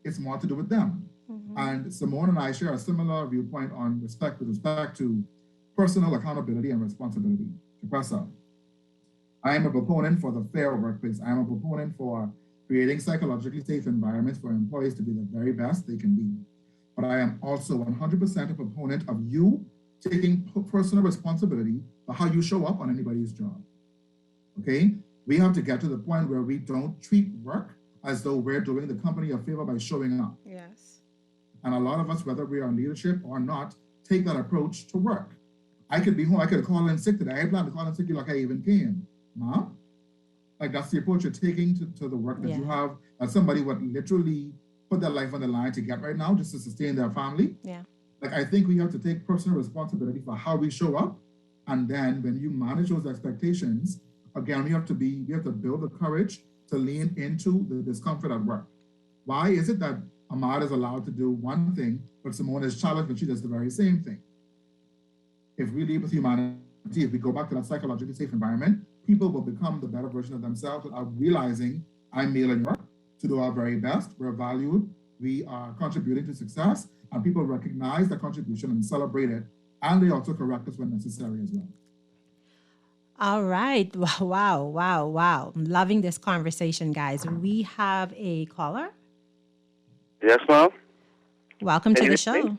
It's more to do with them. And Simone and I share a similar viewpoint on respect with respect to personal accountability and responsibility. Professor, I am a proponent for the fair workplace. I am a proponent for creating psychologically safe environments for employees to be the very best they can be. But I am also 100% a proponent of you taking personal responsibility for how you show up on anybody's job. Okay? We have to get to the point where we don't treat work as though we're doing the company a favor by showing up.
Yes.
And a lot of us, whether we are in leadership or not, take that approach to work. I could be home, I could have called in sick today. I planned to call in sick like I even came. Huh? Like that's the approach you're taking to the work that you have, that somebody would literally put their life on the line to get right now just to sustain their family.
Yeah.
Like I think we have to take personal responsibility for how we show up. And then when you manage those expectations, again, we have to build the courage to lean into the discomfort at work. Why is it that Ahmad is allowed to do one thing, but Simone is challenged when she does the very same thing. If we lead with humanity, if we go back to that psychologically safe environment, people will become the better version of themselves without realizing I'm male and you're to do our very best. We're valued, we are contributing to success, and people recognize that contribution and celebrate it, and they also correct us when necessary as well.
All right. Wow. I'm loving this conversation, guys. We have a caller.
Yes, ma'am.
Welcome to the show.
Me?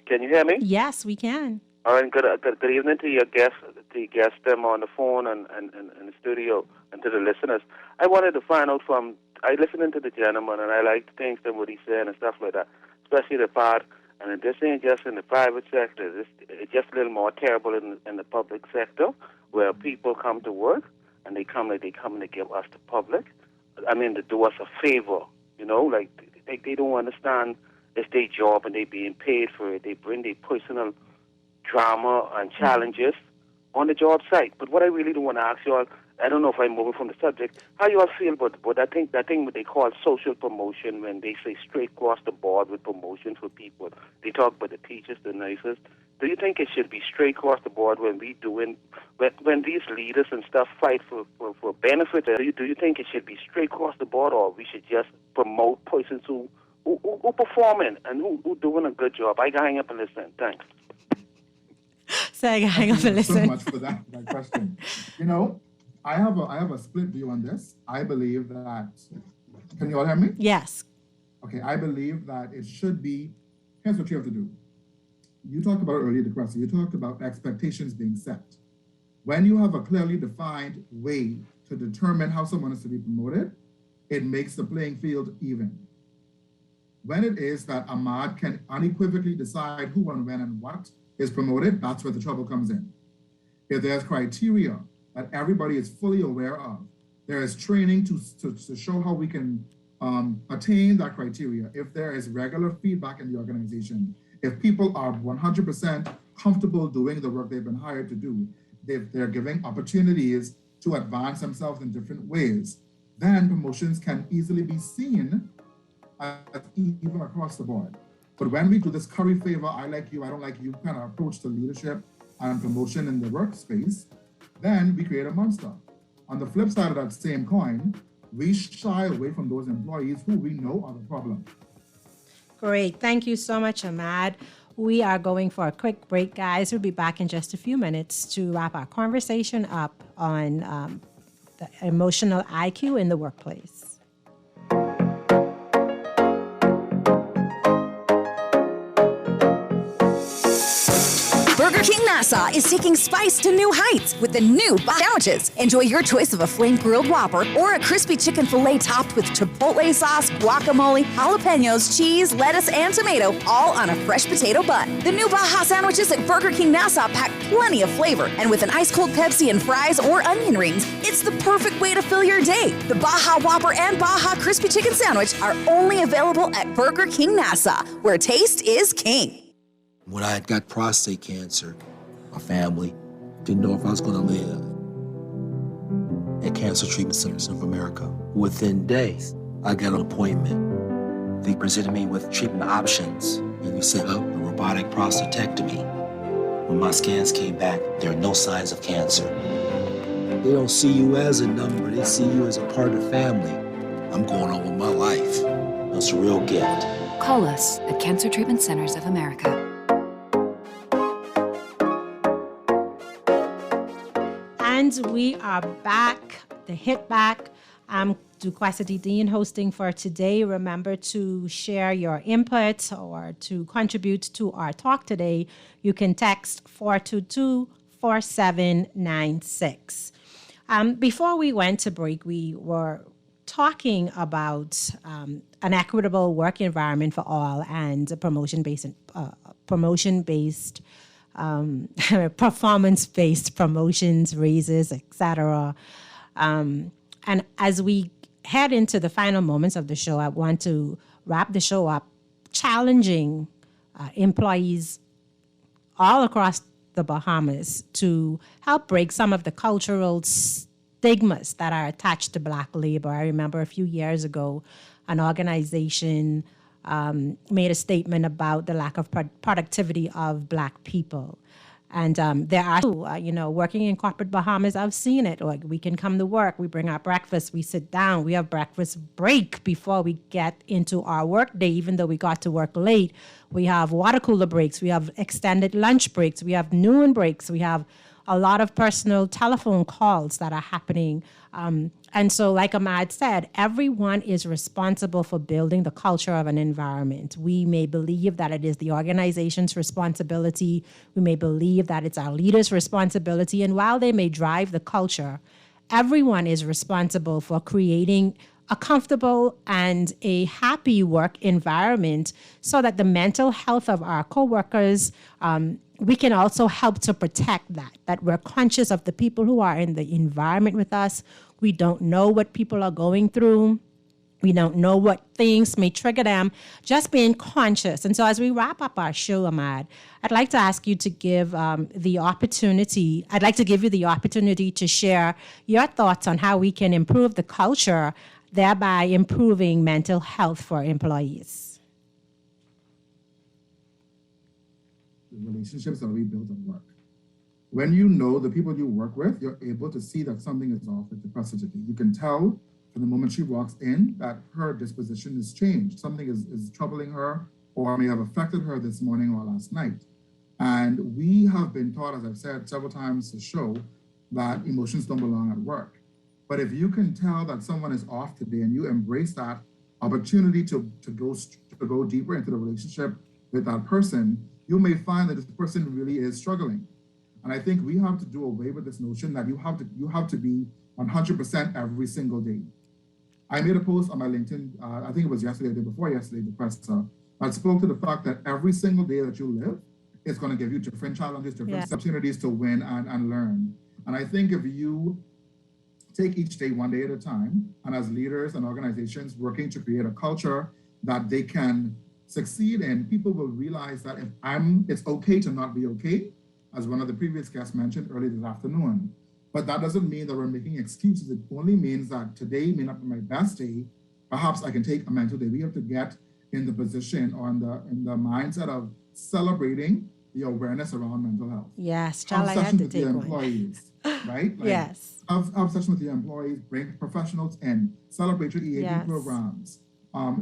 Can you hear me?
Yes, we can.
All right, good evening to your guests, them on the phone and the studio, and to the listeners. I wanted to find out I listened to the gentleman, and I liked things that what he said and stuff like that, especially the part, and this ain't just in the private sector, it's just a little more terrible in the public sector, where people come to work, and they come to give us the public, to do us a favor, like they don't understand it's their job, and they being paid for it. They bring their personal drama and challenges on the job site. But what I really do want to ask you all, I don't know if I'm moving from the subject, how you all feel about that thing what they call social promotion, when they say straight across the board with promotion for people. They talk about the teachers, the nurses. Do you think it should be straight across the board when these leaders and stuff fight for benefit? Do you think it should be straight across the board, or we should just promote persons who performing and who doing a good job? I can hang up and listen. Thanks.
So I can hang up and listen.
Thank you so much for that question. I have a split view on this. I believe that, can you all hear me?
Yes.
Okay, I believe that it should be, here's what you have to do. You talked about earlier, DeCressy, you talked about expectations being set. When you have a clearly defined way to determine how someone is to be promoted, it makes the playing field even. When it is that Ahmad can unequivocally decide who and when and what is promoted, that's where the trouble comes in. If there's criteria that everybody is fully aware of, there is training to show how we can attain that criteria. If there is regular feedback in the organization, if people are 100% comfortable doing the work they've been hired to do, if they're giving opportunities to advance themselves in different ways, then promotions can easily be seen as even across the board. But when we do this curry favor, I like you, I don't like you kind of approach to leadership and promotion in the workspace, then we create a monster. On the flip side of that same coin, we shy away from those employees who we know are the problem.
Great. Thank you so much, Ahmad. We are going for a quick break, guys. We'll be back in just a few minutes to wrap our conversation up on the emotional IQ in the workplace.
Burger King Nassau is taking spice to new heights with the new sandwiches. Enjoy your choice of a flame-grilled Whopper or a crispy chicken filet topped with chipotle sauce, guacamole, jalapenos, cheese, lettuce, and tomato, all on a fresh potato bun. The new Baja sandwiches at Burger King Nassau pack plenty of flavor, and with an ice-cold Pepsi and fries or onion rings, it's the perfect way to fill your day. The Baja Whopper and Baja Crispy Chicken Sandwich are only available at Burger King Nassau, where taste is king.
When I had got prostate cancer, my family didn't know if I was going to live at Cancer Treatment Centers of America. Within days, I got an appointment. They presented me with treatment options, and we set up a robotic prostatectomy. When my scans came back, there are no signs of cancer. They don't see you as a number, they see you as a part of the family. I'm going on with my life. It's a real gift.
Call us at Cancer Treatment Centers of America.
And we are back, the hit back. I'm DuQuesta Dean hosting for today. Remember to share your input or to contribute to our talk today. You can text 422-4796. Before we went to break, we were talking about an equitable work environment for all and a performance-based promotions, raises, etc. And as we head into the final moments of the show, I want to wrap the show up challenging employees all across the Bahamas to help break some of the cultural stigmas that are attached to Black labor. I remember a few years ago, an organization made a statement about the lack of productivity of Black people. And there are, working in corporate Bahamas, I've seen it. Like, we can come to work, we bring our breakfast, we sit down, we have breakfast break before we get into our work day, even though we got to work late. We have water cooler breaks, we have extended lunch breaks, we have noon breaks, we have a lot of personal telephone calls that are happening. And so, like Ahmad said, everyone is responsible for building the culture of an environment. We may believe that it is the organization's responsibility. We may believe that it's our leaders' responsibility. And while they may drive the culture, everyone is responsible for creating a comfortable and a happy work environment so that the mental health of our coworkers, we can also help to protect that we're conscious of the people who are in the environment with us. We don't know what people are going through. We don't know what things may trigger them. Just being conscious. And so as we wrap up our show, Ahmad, I'd like to ask you to give the opportunity. I'd like to give you the opportunity to share your thoughts on how we can improve the culture, thereby improving mental health for employees.
The relationships that we build at work. When you know the people you work with, you're able to see that something is off with the person. You can tell from the moment she walks in that her disposition is changed. Something is troubling her or may have affected her this morning or last night. And we have been taught, as I've said several times to show, that emotions don't belong at work. But if you can tell that someone is off today and you embrace that opportunity to go deeper into the relationship with that person, you may find that this person really is struggling. And I think we have to do away with this notion that you have to be 100% every single day. I made a post on my LinkedIn, I think it was yesterday, the day before yesterday, the Professor, that spoke to the fact that every single day that you live is going to give you different challenges, different opportunities to win and learn. And I think if you take each day one day at a time, and as leaders and organizations working to create a culture that they can succeed in, people will realize that it's okay to not be okay, as one of the previous guests mentioned earlier this afternoon. But that doesn't mean that we're making excuses. It only means that today may not be my best day. Perhaps I can take a mental day. We have to get in the position or in the mindset of celebrating the awareness around mental health.
Yes,
have
Charlie, I had
sessions
to
with
take
your
one.
employees, right? Like,
Yes.
Have sessions with your employees, bring professionals in, celebrate your EAP programs.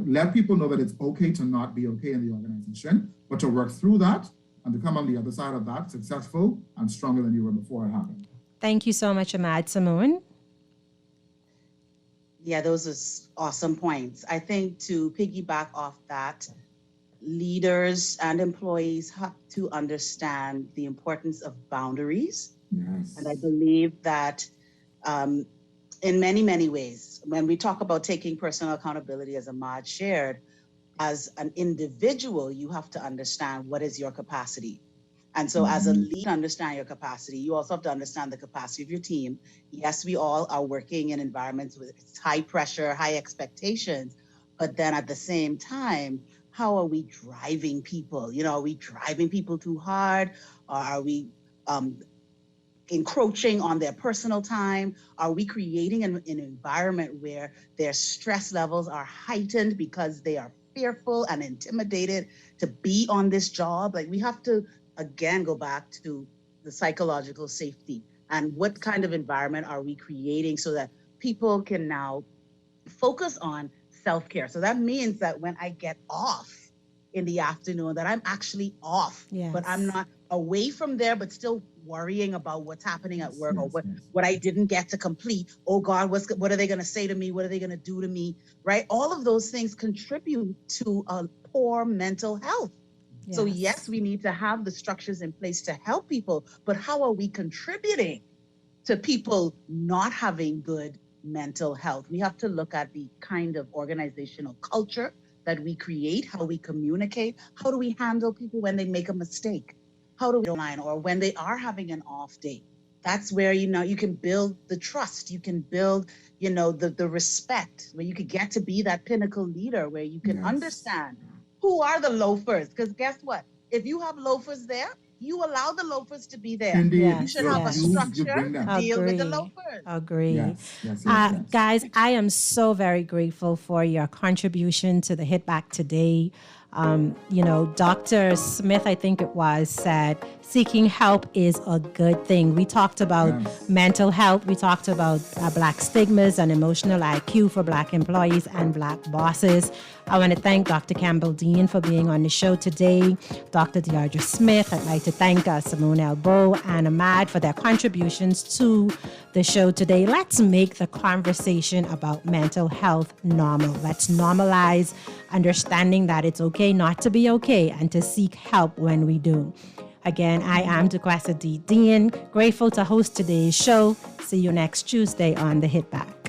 Let people know that it's okay to not be okay in the organization, but to work through that and to come on the other side of that successful and stronger than you were before it happened.
Thank you so much, Ahmad. Simone?
Yeah, those are awesome points. I think to piggyback off that, leaders and employees have to understand the importance of boundaries.
Yes.
And I believe that in many, many ways, when we talk about taking personal accountability, as Ahmad shared, as an individual, you have to understand what is your capacity. And so as a leader, understand your capacity. You also have to understand the capacity of your team. Yes, we all are working in environments with high pressure, high expectations, but then at the same time, how are we driving people? Are we driving people too hard? Or are we encroaching on their personal time? Are we creating an environment where their stress levels are heightened because they are fearful and intimidated to be on this job? Like, we have to, again, go back to the psychological safety and what kind of environment are we creating so that people can now focus on self-care. So that means that when I get off in the afternoon, that I'm actually off, but I'm not away from there, but still worrying about what's happening at work or what I didn't get to complete. Oh God, what are they going to say to me? What are they going to do to me? Right? All of those things contribute to a poor mental health. Yes. So yes, we need to have the structures in place to help people, but how are we contributing to people not having good mental health? We have to look at the kind of organizational culture that we create, how we communicate, how do we handle people when they make a mistake? How do we online or when they are having an off day? That's where, you can build the trust, you can build, the respect, where you could get to be that pinnacle leader, where you can understand who are the loafers. Because guess what? If you have loafers there, You allow the loafers to be there.
Indeed.
You should have a structure to deal with the loafers.
Agree.
Yes.
Guys, I am so very grateful for your contribution to the Hit Back today. Dr. Smith, I think it was, said seeking help is a good thing. We talked about mental health. We talked about Black stigmas and emotional IQ for Black employees and Black bosses. I want to thank Dr. Campbell Dean for being on the show today. Dr. Deirdre Smith. I'd like to thank Simone Elbow and Ahmad for their contributions to the show today. Let's make the conversation about mental health normal. Let's normalize understanding that it's okay not to be okay and to seek help when we do. Again, I am Duquesa D. Dean, grateful to host today's show. See you next Tuesday on The Hit Back.